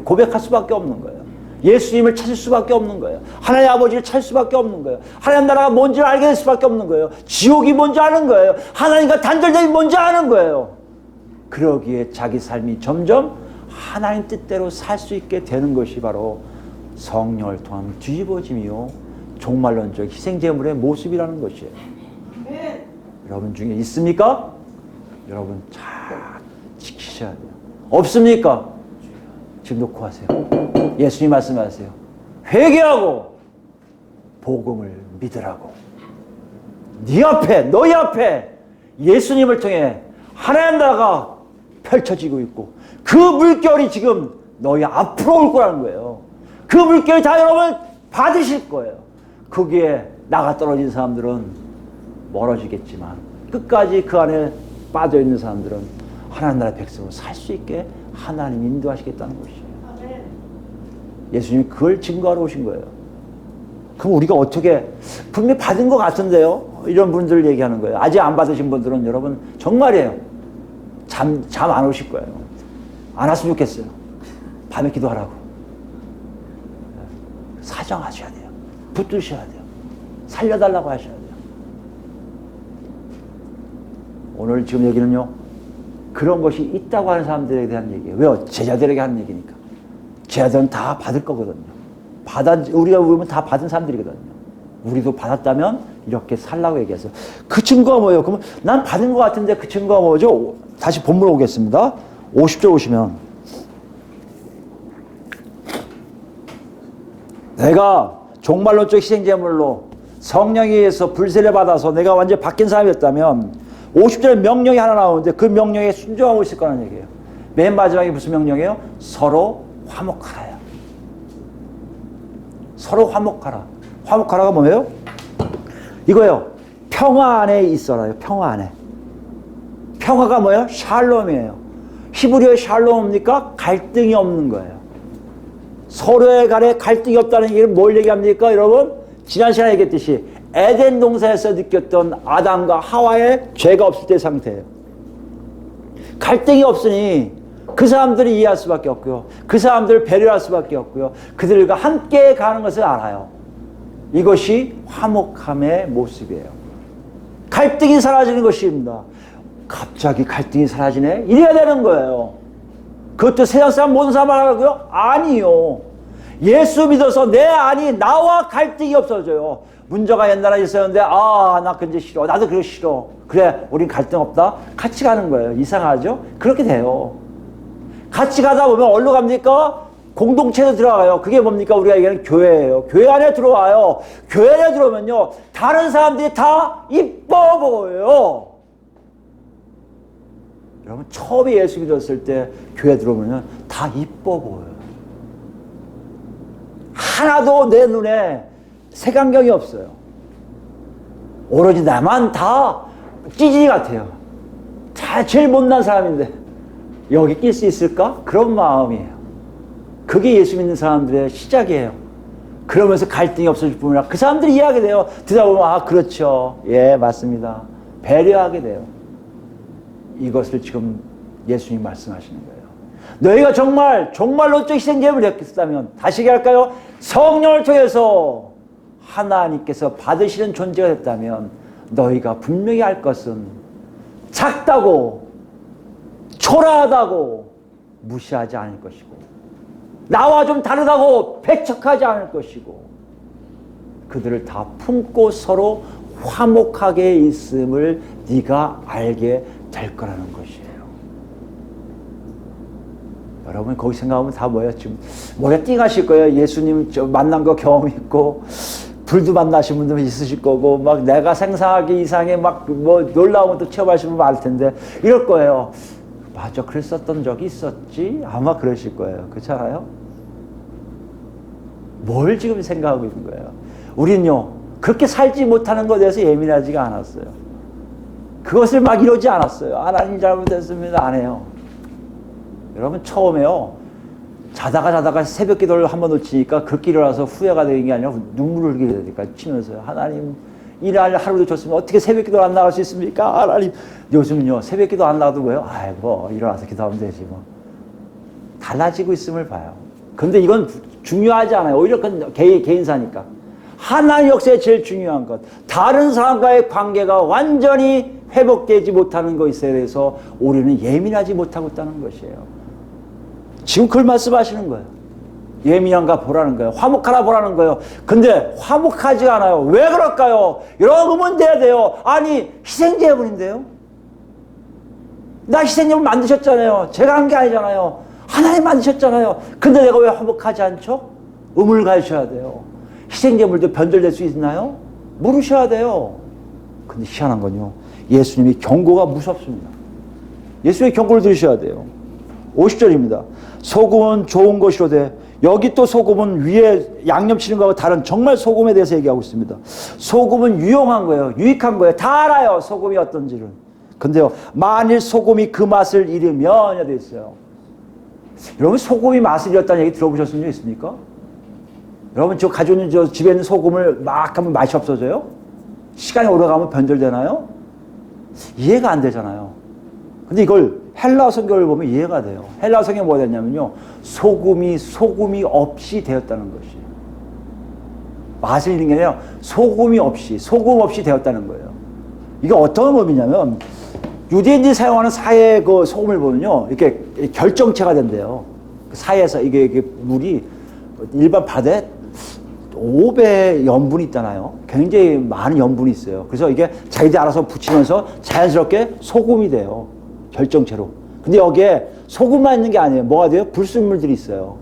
고백할 수밖에 없는 거예요. 예수님을 찾을 수밖에 없는 거예요. 하나님 아버지를 찾을 수밖에 없는 거예요. 하나님 나라가 뭔지를 알게 될 수밖에 없는 거예요. 지옥이 뭔지 아는 거예요. 하나님과 단절됨이 뭔지 아는 거예요. 그러기에 자기 삶이 점점 하나님 뜻대로 살 수 있게 되는 것이 바로 성령을 통한 뒤집어짐이요 종말론적 희생제물의 모습이라는 것이에요. 여러분 중에 있습니까? 여러분 잘 지키셔야 돼요. 없습니까? 지금 놓고 하세요. 예수님 말씀하세요. 회개하고 복음을 믿으라고. 네 앞에, 너희 앞에 예수님을 통해 하나님 나라가 펼쳐지고 있고 그 물결이 지금 너희 앞으로 올 거라는 거예요. 그 물결이 다 여러분 받으실 거예요. 거기에 나가 떨어진 사람들은 멀어지겠지만 끝까지 그 안에 빠져있는 사람들은 하나님 나라 백성으로 살 수 있게 하나님 인도하시겠다는 것이에요. 예수님이 그걸 증거하러 오신 거예요. 그럼 우리가 어떻게 분명히 받은 것 같은데요? 이런 분들 얘기하는 거예요. 아직 안 받으신 분들은 여러분 정말이에요. 잠 안 오실 거예요. 안 왔으면 좋겠어요. 밤에 기도하라고. 사정하셔야 돼요. 붙드셔야 돼요. 살려달라고 하셔야 돼요. 오늘 지금 얘기는요. 그런 것이 있다고 하는 사람들에 대한 얘기예요. 왜요? 제자들에게 하는 얘기니까. 제자들은 다 받을 거거든요. 우리가 보면 다 받은 사람들이거든요. 우리도 받았다면 이렇게 살라고 얘기했어요. 그 증거가 뭐예요? 그러면 난 받은 것 같은데 그 증거가 뭐죠? 다시 본문 오겠습니다. 50절 오시면 내가 종말론적 희생제물로 성령에 의해서 불세례 받아서 내가 완전히 바뀐 사람이었다면 50절에 명령이 하나 나오는데 그 명령에 순종하고 있을 거라는 얘기예요. 맨 마지막에 무슨 명령이에요? 서로 화목하라요. 서로 화목하라. 화목하라가 뭐예요? 이거요. 평화 안에 있어라요. 평화 안에. 평화가 뭐예요? 샬롬이에요. 히브리어의 샬롬입니까? 갈등이 없는 거예요. 서로의 간에 갈등이 없다는 얘기는 뭘 얘기합니까? 여러분 지난 시간에 얘기했듯이 에덴 동산에서 느꼈던 아담과 하와의 죄가 없을 때 상태예요. 갈등이 없으니 그 사람들이 이해할 수밖에 없고요. 그 사람들을 배려할 수밖에 없고요. 그들과 함께 가는 것을 알아요. 이것이 화목함의 모습이에요. 갈등이 사라지는 것입니다. 갑자기 갈등이 사라지네? 이래야 되는 거예요. 그것도 세상 사람 모든 사람 하라고요? 아니요. 예수 믿어서 내 안이 나와 갈등이 없어져요. 문제가 옛날에 있었는데 나 그게 싫어. 나도 그거 싫어. 그래 우린 갈등 없다. 같이 가는 거예요. 이상하죠? 그렇게 돼요. 같이 가다 보면 어디로 갑니까? 공동체로 들어가요. 그게 뭡니까? 우리가 얘기하는 교회예요. 교회 안에 들어와요. 교회 안에 들어오면요. 다른 사람들이 다 이뻐 보여요. 여러분 처음에 예수 믿었을 때 교회 들어오면 다 이뻐 보여요. 하나도 내 눈에 색안경이 없어요. 오로지 나만 다 찌질이 같아요. 다 제일 못난 사람인데 여기 낄 수 있을까? 그런 마음이에요. 그게 예수 믿는 사람들의 시작이에요. 그러면서 갈등이 없어질 뿐만 아니라 그 사람들이 이해하게 돼요. 듣다 보면 그렇죠. 예 맞습니다. 배려하게 돼요. 이것을 지금 예수님 말씀하시는 거예요. 너희가 정말론적 희생제물을 했다면 다시 얘기할까요? 성령을 통해서 하나님께서 받으시는 존재가 됐다면 너희가 분명히 알 것은 작다고 초라하다고 무시하지 않을 것이고 나와 좀 다르다고 배척하지 않을 것이고 그들을 다 품고 서로 화목하게 있음을 네가 알게 될 거라는 것이에요. 여러분 거기 생각하면 다 뭐예요? 지금 머리가 띵하실 거예요. 예수님 만난 거 경험 있고 불도 만나신 분들 있으실 거고 막 내가 생각하기 이상의 막 뭐 놀라운 것도 체험하신 분 많을 텐데 이럴 거예요. 맞아 그랬었던 적이 있었지? 아마 그러실 거예요. 그렇잖아요? 뭘 지금 생각하고 있는 거예요? 우리는요 그렇게 살지 못하는 것에 대해서 예민하지가 않았어요. 그것을 막 이러지 않았어요. 하나님 잘못했습니다. 안 해요. 여러분 처음에요. 자다가 새벽 기도를 한번 놓치니까 그렇게 일어나서 후회가 되는 게 아니라 눈물을 흘리게 되니까 치면서요. 하나님 이날 하루도 줬으면 어떻게 새벽기도 안 나갈 수 있습니까? 하나님. 요즘은요 새벽기도 안 나가도 뭐예요? 아이고 일어나서 기도하면 되지 뭐. 달라지고 있음을 봐요. 근데 이건 중요하지 않아요. 오히려 그건 개인사니까. 하나님 역사에 제일 중요한 것, 다른 사람과의 관계가 완전히 회복되지 못하는 것에 대해서 우리는 예민하지 못하고 있다는 것이에요. 지금 그걸 말씀하시는 거예요. 예민한가 보라는 거예요. 화목하라 보라는 거예요. 근데 화목하지 않아요. 왜 그럴까요? 이런 의문 돼야 돼요. 아니 희생제물인데요. 나 희생제물 만드셨잖아요. 제가 한 게 아니잖아요. 하나님 만드셨잖아요. 근데 내가 왜 화목하지 않죠? 의문을 가지셔야 돼요. 희생제물도 변절될 수 있나요? 물으셔야 돼요. 근데 희한한 건요, 예수님이 경고가 무섭습니다. 예수님의 경고를 들으셔야 돼요. 50절입니다. 소금은 좋은 것이로되, 여기 또 소금은 위에 양념치는 거하고 다른 정말 소금에 대해서 얘기하고 있습니다. 소금은 유용한 거예요. 유익한 거예요. 다 알아요. 소금이 어떤지를. 근데요, 만일 소금이 그 맛을 잃으면 되어 있어요. 여러분 소금이 맛을 잃었다는 얘기 들어보셨은 적 있습니까? 여러분 저 가지고 있는 저 집에 있는 소금을 막 하면 맛이 없어져요? 시간이 오래가면 변절되나요? 이해가 안 되잖아요. 근데 이걸 헬라어 성경을 보면 이해가 돼요. 헬라어 성경이 뭐가 됐냐면요, 소금이 없이 되었다는 것이에요. 맛을 잃는 게 아니라 소금 없이 되었다는 거예요. 이게 어떤 의미냐면, 유대인들이 사용하는 사의 그 소금을 보면요, 이렇게 결정체가 된대요. 사에서 이게 물이 일반 바다에 5배 염분이 있잖아요. 굉장히 많은 염분이 있어요. 그래서 이게 자기들이 알아서 붙이면서 자연스럽게 소금이 돼요. 결정체로. 근데 여기에 소금만 있는 게 아니에요. 뭐가 돼요? 불순물들이 있어요.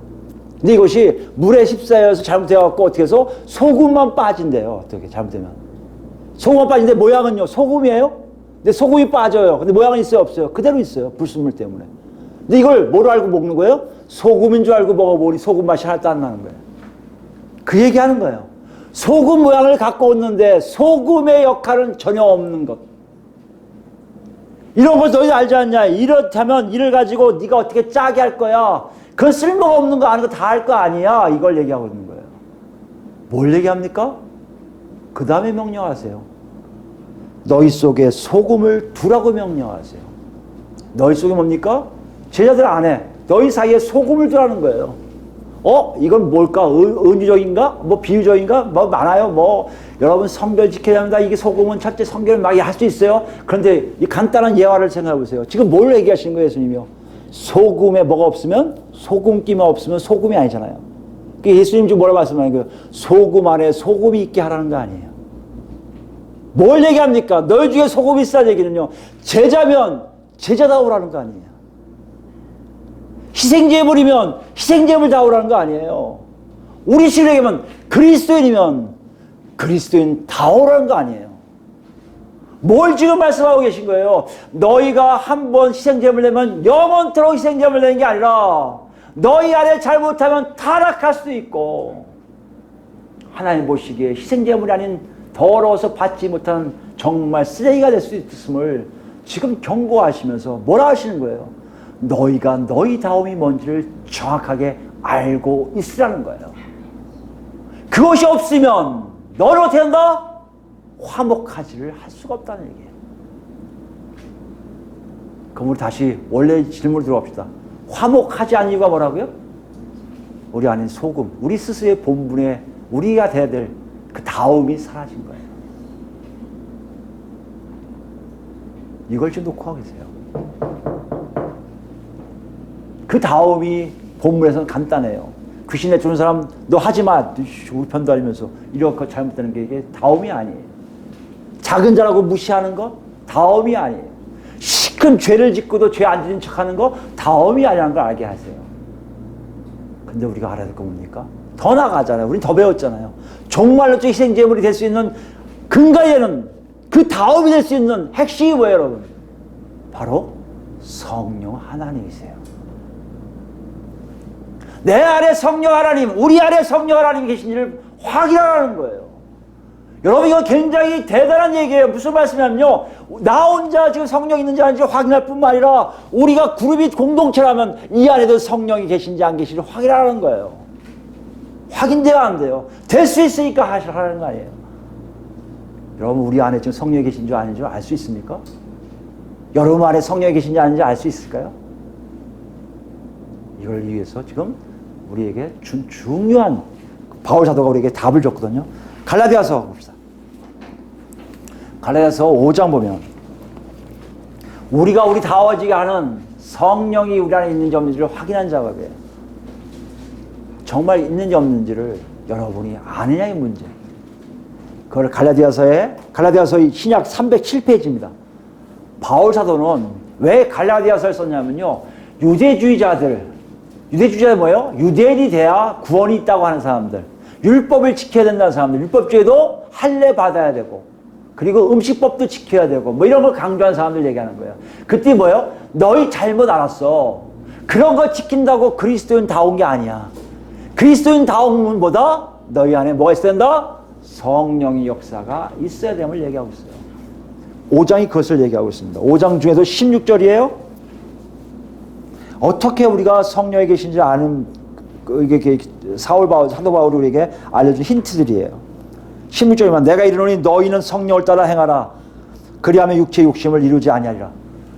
근데 이것이 물에 휩싸여서 잘못해갖고 어떻게 해서 소금만 빠진대요. 어떻게 잘못되면. 소금만 빠진데 모양은요, 소금이에요? 근데 소금이 빠져요. 근데 모양은 있어요, 없어요? 그대로 있어요. 불순물 때문에. 근데 이걸 뭐로 알고 먹는 거예요? 소금인 줄 알고 먹어보니 소금 맛이 하나도 안 나는 거예요. 그 얘기하는 거예요. 소금 모양을 갖고 왔는데 소금의 역할은 전혀 없는 것. 이런 걸 너희 알지 않냐? 이렇다면 이를 가지고 네가 어떻게 짜게 할 거야? 그건 쓸모가 없는 거 아는 거 다 할 거 아니야? 이걸 얘기하고 있는 거예요. 뭘 얘기합니까? 그 다음에 명령하세요. 너희 속에 소금을 두라고 명령하세요. 너희 속에 뭡니까? 제자들 안에 너희 사이에 소금을 두라는 거예요. 이건 뭘까? 은유적인가? 뭐 비유적인가? 뭐 많아요. 여러분 성결 지켜야 합니다. 이게 소금은 첫째 성결을 막 할 수 있어요. 그런데 이 간단한 예화를 생각해 보세요. 지금 뭘 얘기하시는 거예요, 예수님이요? 소금에 뭐가 없으면, 소금기만 없으면 소금이 아니잖아요. 예수님 지금 뭐라고 말씀하는 거예요? 소금 안에 소금이 있게 하라는 거 아니에요. 뭘 얘기합니까? 너희 중에 소금이 있어야 얘기는요, 제자면 제자다우라는 거 아니에요. 희생제물이면 희생제물다우라는 거 아니에요. 우리 식으로 얘기하면 그리스도인이면 그리스도인다우라는 거 아니에요. 뭘 지금 말씀하고 계신 거예요? 너희가 한 번 희생제물 내면 영원토록 희생제물 내는 게 아니라 너희 안에 잘못하면 타락할 수도 있고, 하나님 보시기에 희생제물이 아닌 더러워서 받지 못한 정말 쓰레기가 될 수 있음을 지금 경고하시면서 뭐라 하시는 거예요? 너희가 너희다움이 뭔지를 정확하게 알고 있으라는 거예요. 그것이 없으면 너는 어떻게 한다? 화목하지를 할 수가 없다는 얘기예요. 그럼 우리 다시 원래 질문으로 들어갑시다. 화목하지 않은 이유가 뭐라고요? 우리 안에 소금, 우리 스스로의 본분에 우리가 돼야 될 그 다움이 사라진 거예요. 이걸 좀 놓고 하고 계세요. 그 다움이 본문에서는 간단해요. 귀신 내쫓는 사람 너 하지 마, 우편도 아니면서 이렇게 잘못되는 게 이게 다움이 아니에요. 작은 자라고 무시하는 거 다움이 아니에요. 시큰 죄를 짓고도 죄 안 지는 척하는 거 다움이 아니라는 걸 알게 하세요. 근데 우리가 알아야 될 거 뭡니까? 더 나아가잖아요. 우린 더 배웠잖아요. 정말로 희생제물이 될 수 있는 근거에는 그 다움이 될 수 있는 핵심이 뭐예요, 여러분? 바로 성령 하나님이세요. 내 안에 성령 하나님, 우리 안에 성령 하나님 계신지를 확인하라는 거예요. 여러분, 이거 굉장히 대단한 얘기예요. 무슨 말씀이냐면요, 나 혼자 지금 성령이 있는지 아닌지 확인할 뿐만 아니라 우리가 그룹이 공동체라면 이 안에도 성령이 계신지 안 계신지 확인하라는 거예요. 확인돼야 안 돼요. 될 수 있으니까 하라는 거 아니에요. 여러분 우리 안에 지금 성령이 계신 줄 아닌지 알 수 있습니까? 여러분 안에 성령이 계신지 아닌지 알 수 있을까요? 이걸 위해서 지금 우리에게 중요한 바울 사도가 우리에게 답을 줬거든요. 갈라디아서 봅시다. 갈라디아서 5장 보면 우리가 우리 다워지게 하는 성령이 우리 안에 있는지 없는지를 확인한 작업이에요. 정말 있는지 없는지를 여러분이 아느냐의 문제. 그걸 갈라디아서의 신약 307페이지입니다. 바울 사도는 왜 갈라디아서를 썼냐면요. 유대주의자들 뭐예요? 유대인이 돼야 구원이 있다고 하는 사람들, 율법을 지켜야 된다는 사람들, 율법주의도 할례 받아야 되고, 그리고 음식법도 지켜야 되고, 뭐 이런 걸 강조하는 사람들 얘기하는 거예요. 그때 뭐예요? 너희 잘못 알았어. 그런 거 지킨다고 그리스도인 다운 게 아니야. 그리스도인 다운 보다 너희 안에 뭐가 있어야 된다? 성령의 역사가 있어야 됨을 얘기하고 있어요. 5장이 그것을 얘기하고 있습니다. 5장 중에서 16절이에요. 어떻게 우리가 성령에 계신지 아는 이게 사도 바울이 우리에게 알려준 힌트들이에요. 16절이면 내가 이르노니 너희는 성령을 따라 행하라. 그리하면 육체의 욕심을 이루지 아니하리라.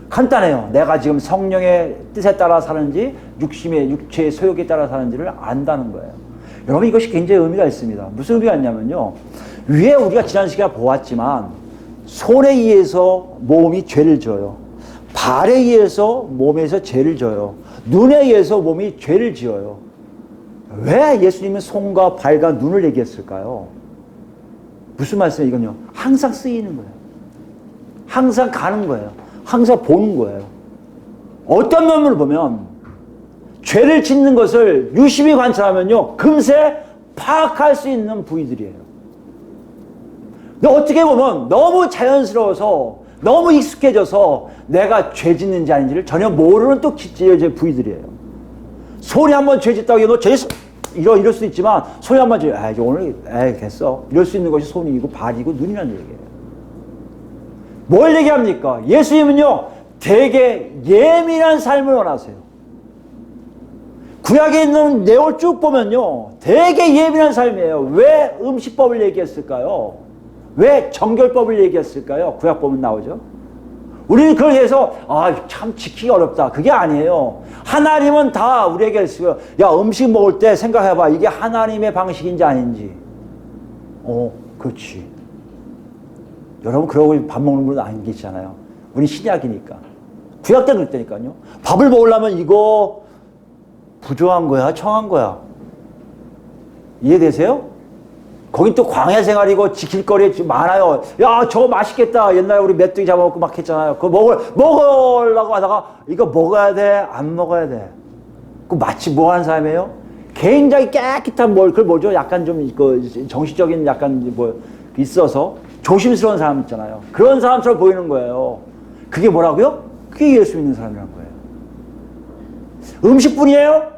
간단해요. 내가 지금 성령의 뜻에 따라 사는지 육체의 소욕에 따라 사는지를 안다는 거예요. 여러분 이것이 굉장히 의미가 있습니다. 무슨 의미가 있냐면요. 위에 우리가 지난 시간에 보았지만 손에 의해서 몸이 죄를 져요. 발에 의해서 몸에서 죄를 져요. 눈에 의해서 몸이 죄를 지어요. 왜 예수님은 손과 발과 눈을 얘기했을까요? 무슨 말씀이에요 이건요? 항상 쓰이는 거예요. 항상 가는 거예요. 항상 보는 거예요. 어떤 면으로 보면 죄를 짓는 것을 유심히 관찰하면요 금세 파악할 수 있는 부위들이에요. 근데 어떻게 보면 너무 자연스러워서 너무 익숙해져서 내가 죄 짓는지 아닌지를 전혀 모르는 또 부위들이에요. 손이 한번 죄 짓다고 해도 이럴 수도 있지만 손이 한번 오늘 됐어 이럴 수 있는 것이 손이고 발이고 눈이라는 얘기예요. 뭘 얘기합니까? 예수님은요 되게 예민한 삶을 원하세요. 구약에 있는 내용을 쭉 보면요 되게 예민한 삶이에요. 왜 음식법을 얘기했을까요? 왜 정결법을 얘기했을까요? 구약 보면 나오죠. 우리는 그걸 해서 참 지키기 어렵다. 그게 아니에요. 하나님은 다 우리에게 했어요. 야 음식 먹을 때 생각해봐. 이게 하나님의 방식인지 아닌지. 그렇지. 여러분 그러고 밥 먹는 분은 안 계시잖아요. 우리 신약이니까. 구약 때 그랬다니까요. 밥을 먹으려면 이거 부조한 거야? 청한 거야? 이해되세요? 거긴 또 광야 생활이고 지킬 거리 많아요. 야, 저거 맛있겠다. 옛날에 우리 메뚜기 잡아먹고 막 했잖아요. 그거 먹으려고 하다가 이거 먹어야 돼? 안 먹어야 돼? 그 마치 뭐 하는 사람이에요? 굉장히 깨끗한 그걸 뭐죠? 약간 좀 정신적인 약간 있어서 조심스러운 사람 있잖아요. 그런 사람처럼 보이는 거예요. 그게 뭐라고요? 그게 예수 믿는 사람이란 거예요. 음식뿐이에요?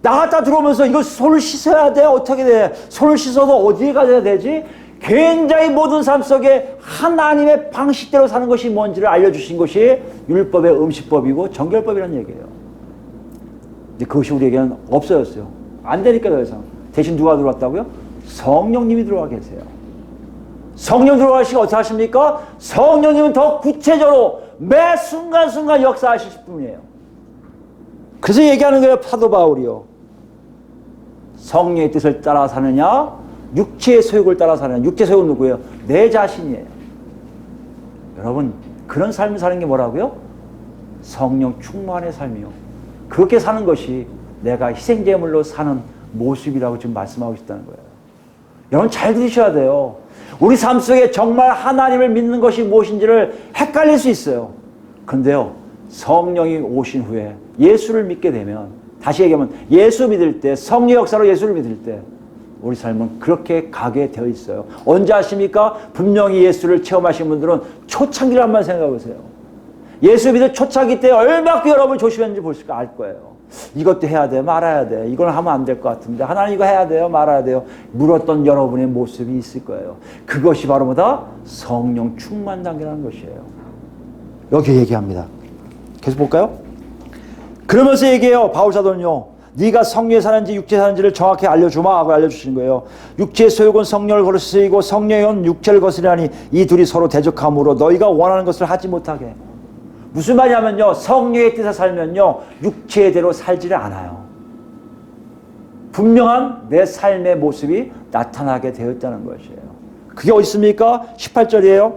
나갔다 들어오면서 이거 손을 씻어야 돼? 어떻게 돼? 손을 씻어서 어디에 가야 되지? 굉장히 모든 삶 속에 하나님의 방식대로 사는 것이 뭔지를 알려주신 것이 율법의 음식법이고 정결법이라는 얘기예요. 근데 그것이 우리에게는 없어졌어요. 안 되니까 더 이상. 대신 누가 들어왔다고요? 성령님이 들어와 계세요. 성령 들어가시고 어떻게 하십니까? 성령님은 더 구체적으로 매 순간순간 역사하실 분이에요. 그래서 얘기하는 거예요. 사도 바울이요. 성령의 뜻을 따라 사느냐 육체의 소욕을 따라 사느냐. 육체의 소욕은 누구예요? 내 자신이에요. 여러분 그런 삶을 사는 게 뭐라고요? 성령 충만의 삶이요. 그렇게 사는 것이 내가 희생제물로 사는 모습이라고 지금 말씀하고 싶다는 거예요. 여러분 잘 들으셔야 돼요. 우리 삶 속에 정말 하나님을 믿는 것이 무엇인지를 헷갈릴 수 있어요. 그런데요 성령이 오신 후에 예수를 믿게 되면 다시 얘기하면 예수 믿을 때 성령 역사로 예수를 믿을 때 우리 삶은 그렇게 가게 되어 있어요. 언제 아십니까? 분명히 예수를 체험하신 분들은 초창기를 한번 생각해 보세요. 예수 믿을 초창기 때 얼마나 여러분 조심했는지 볼 수가 알 거예요. 이것도 해야 돼 말아야 돼 이걸 하면 안 될 것 같은데 하나님 이거 해야 돼요 말아야 돼요 물었던 여러분의 모습이 있을 거예요. 그것이 바로 뭐다? 성령 충만 단계라는 것이에요. 여기 얘기합니다. 계속 볼까요? 그러면서 얘기해요. 바울 사도는요. 네가 성령에 사는지 육체에 사는지를 정확히 알려주마 하고 알려주시는 거예요. 육체의 소욕은 성령을 거스리고 성령의 은 육체를 거스리하니 이 둘이 서로 대적함으로 너희가 원하는 것을 하지 못하게. 무슨 말이냐면요, 성령의 뜻에 살면요 육체대로 살지를 않아요. 분명한 내 삶의 모습이 나타나게 되었다는 것이에요. 그게 어디 있습니까? 18절이에요.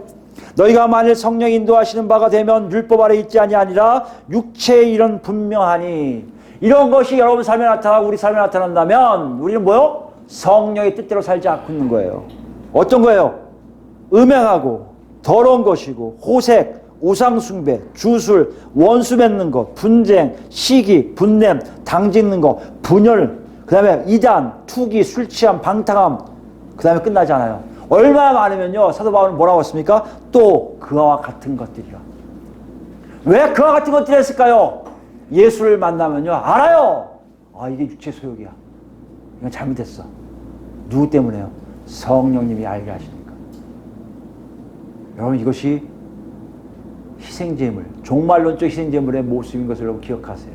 너희가 만일 성령 인도하시는 바가 되면 율법 아래 있지 아니하니라. 육체의 일은 분명하니. 이런 것이 여러분 삶에 나타나고 우리 삶에 나타난다면 우리는 뭐요? 성령의 뜻대로 살지 않고 있는 거예요. 어떤 거예요? 음행하고 더러운 것이고 호색, 우상숭배, 주술, 원수 맺는 것, 분쟁, 시기, 분냄, 당짓는 것, 분열, 그 다음에 이단, 투기, 술 취함, 방탕함, 그 다음에 끝나지 않아요. 얼마나 많으면요, 사도 바울은 뭐라고 했습니까? 또 그와 같은 것들이라. 왜 그와 같은 것들이 했을까요? 예수를 만나면요 알아요. 아, 이게 육체 소욕이야. 이건 잘못했어. 누구 때문에요? 성령님이 알게 하시니까. 여러분, 이것이 희생제물, 종말론적 희생제물의 모습인 것을 여러분 기억하세요.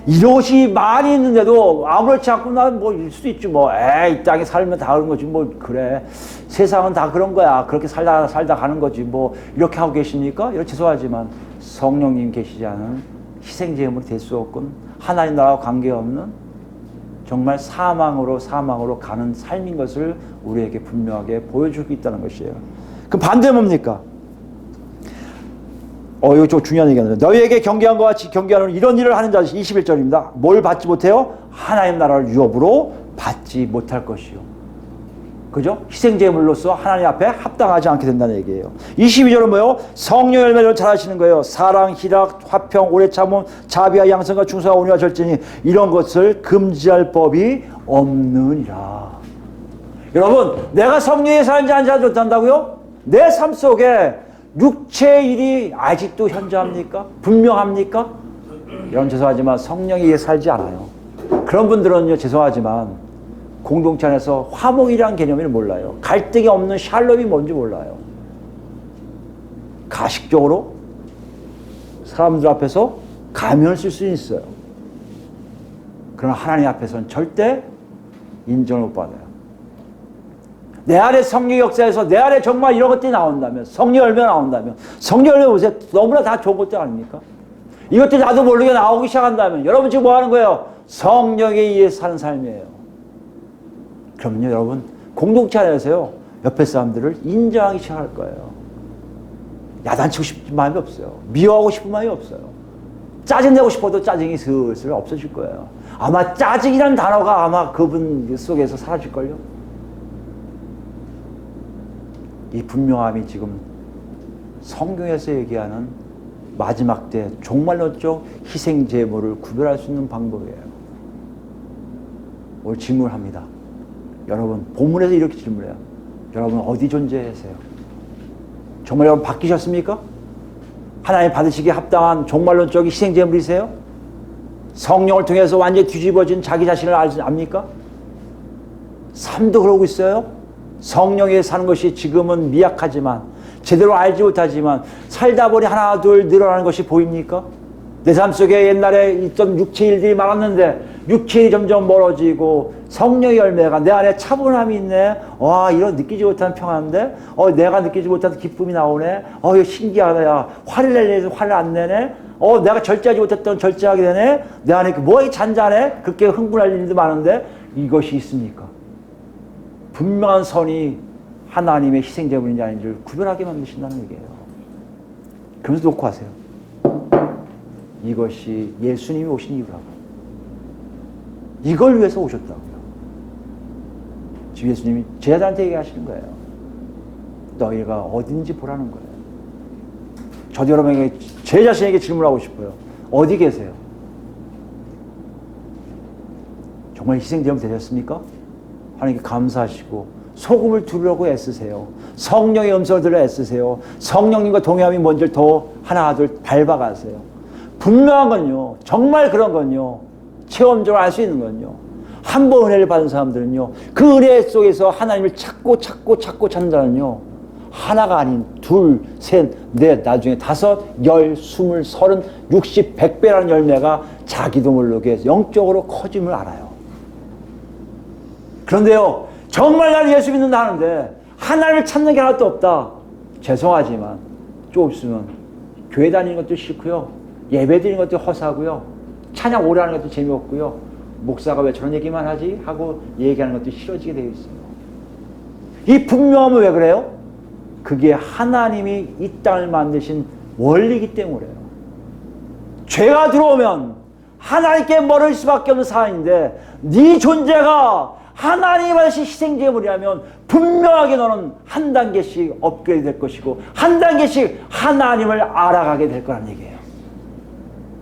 이것이 많이 있는데도 아무렇지 않고 난 뭐 일 수도 있지 뭐. 이 땅에 살면 다 그런 거지 뭐. 그래, 세상은 다 그런 거야. 그렇게 살다 가는 거지 뭐. 이렇게 하고 계십니까? 이렇게 죄송하지만 성령님 계시지 않은 희생제물이 될 수 없군, 하나님 나라와 관계없는 정말 사망으로 가는 삶인 것을 우리에게 분명하게 보여주고 있다는 것이에요. 그럼 반대는 뭡니까? 이거 좀 중요한 얘기인데, 너희에게 경계한 것 같이 경계하는 이런 일을 하는 자들, 21절입니다. 뭘 받지 못해요? 하나님 나라를 유업으로 받지 못할 것이요. 그죠? 희생제물로서 하나님 앞에 합당하지 않게 된다는 얘기예요. 22절은 뭐예요? 성령 열매를 잘 하시는 거예요. 사랑, 희락, 화평, 오래 참음, 자비와 양선과 충성과 온유와 절제니 이런 것을 금지할 법이 없느니라. 여러분, 내가 성령에 사는지 안 사는지 못한다고요? 내 삶 속에 육체의 일이 아직도 현저합니까? 분명합니까? 여러분, 죄송하지만 성령에 살지 않아요. 그런 분들은요, 죄송하지만 공동체 안에서 화목이라는 개념을 몰라요. 갈등이 없는 샬롬이 뭔지 몰라요. 가식적으로 사람들 앞에서 가면을 쓸 수 있어요. 그러나 하나님 앞에서는 절대 인정을 못 받아요. 내 안에 성령 역사에서 내 안에 정말 이런 것들이 나온다면, 성령 열매가 나온다면, 성령 열매 보세요. 너무나 다 좋은 것들 아닙니까? 이것들이 나도 모르게 나오기 시작한다면 여러분 지금 뭐 하는 거예요? 성령에 의해 사는 삶이에요. 그러면요, 여러분, 공동체 안에서요, 옆에 사람들을 인정하기 시작할 거예요. 야단치고 싶은 마음이 없어요. 미워하고 싶은 마음이 없어요. 짜증내고 싶어도 짜증이 슬슬 없어질 거예요. 아마 짜증이라는 단어가 아마 그분 속에서 사라질걸요. 이 분명함이 지금 성경에서 얘기하는 마지막 때 종말론적 희생제물을 구별할 수 있는 방법이에요. 오늘 질문합니다. 여러분, 본문에서 이렇게 질문해요. 여러분 어디 존재하세요? 정말 여러분 바뀌셨습니까? 하나님 받으시기에 합당한 종말론적 희생제물이세요? 성령을 통해서 완전히 뒤집어진 자기 자신을 압니까? 삶도 그러고 있어요? 성령에 사는 것이 지금은 미약하지만, 제대로 알지 못하지만 살다 보니 하나 둘 늘어나는 것이 보입니까? 내 삶 속에 옛날에 있던 육체 일들이 많았는데 육체일이 점점 멀어지고 성령의 열매가 내 안에 차분함이 있네. 와, 이런 느끼지 못한 평안인데, 내가 느끼지 못한 기쁨이 나오네. 이거 신기하다. 야, 화를 내려서 화를 안 내네. 내가 절제하지 못했던 절제하게 되네. 내 안에 뭐 잔잔해. 그렇게 흥분할 일도 많은데 이것이 있습니까? 분명한 선이 하나님의 희생제물인지 아닌지를 구별하게 만드신다는 얘기예요. 그러면서 놓고 하세요. 이것이 예수님이 오신 이유라고. 이걸 위해서 오셨다고요. 지금 예수님이 제자들한테 얘기하시는 거예요. 너희가 어딘지 보라는 거예요. 저도 여러분에게 제 자신에게 질문하고 싶어요. 어디 계세요? 정말 희생제물 되셨습니까? 하나님께 감사하시고 소금을 두르려고 애쓰세요. 성령의 음성을 들으려 애쓰세요. 성령님과 동행함이 뭔지를 더 하나 둘 밟아가세요. 분명한 건요, 정말 그런 건요, 체험적으로 알 수 있는 건요, 한 번 은혜를 받은 사람들은요, 그 은혜 속에서 하나님을 찾고 찾는다는요, 하나가 아닌 둘, 셋, 넷, 나중에 다섯, 열, 스물, 서른, 60, 100배라는 열매가 자기도 모르게 영적으로 커짐을 알아요. 그런데요, 정말 나는 예수 믿는다 하는데 하나님을 찾는 게 하나도 없다. 죄송하지만 좀 있으면 교회 다니는 것도 싫고요, 예배 드리는 것도 허사고요, 찬양 오래 하는 것도 재미없고요, 목사가 왜 저런 얘기만 하지? 하고 얘기하는 것도 싫어지게 되어 있어요. 이 분명함은 왜 그래요? 그게 하나님이 이 땅을 만드신 원리이기 때문에요. 죄가 들어오면 하나님께 멀어질 수밖에 없는 상황인데 네 존재가 하나님이 받으신 희생제물이라면 분명하게 너는 한 단계씩 업그레이드 될 것이고 한 단계씩 하나님을 알아가게 될 거란 얘기예요.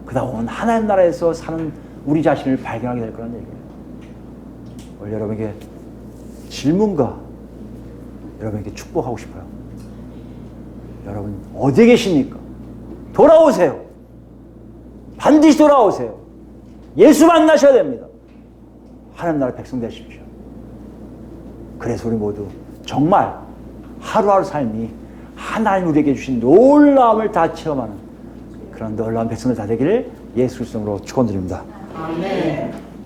그 다음은 하나님 나라에서 사는 우리 자신을 발견하게 될 거란 얘기예요. 오늘 여러분에게 질문과 여러분에게 축복하고 싶어요. 여러분 어디에 계십니까? 돌아오세요. 반드시 돌아오세요. 예수 만나셔야 됩니다. 하나님 나라 백성 되십시오. 그래서 우리 모두 정말 하루하루 삶이 하나님 우리에게 주신 놀라움을 다 체험하는 그런 놀라운 백성들 다 되기를 예수 그리스도로 축원드립니다. 아멘.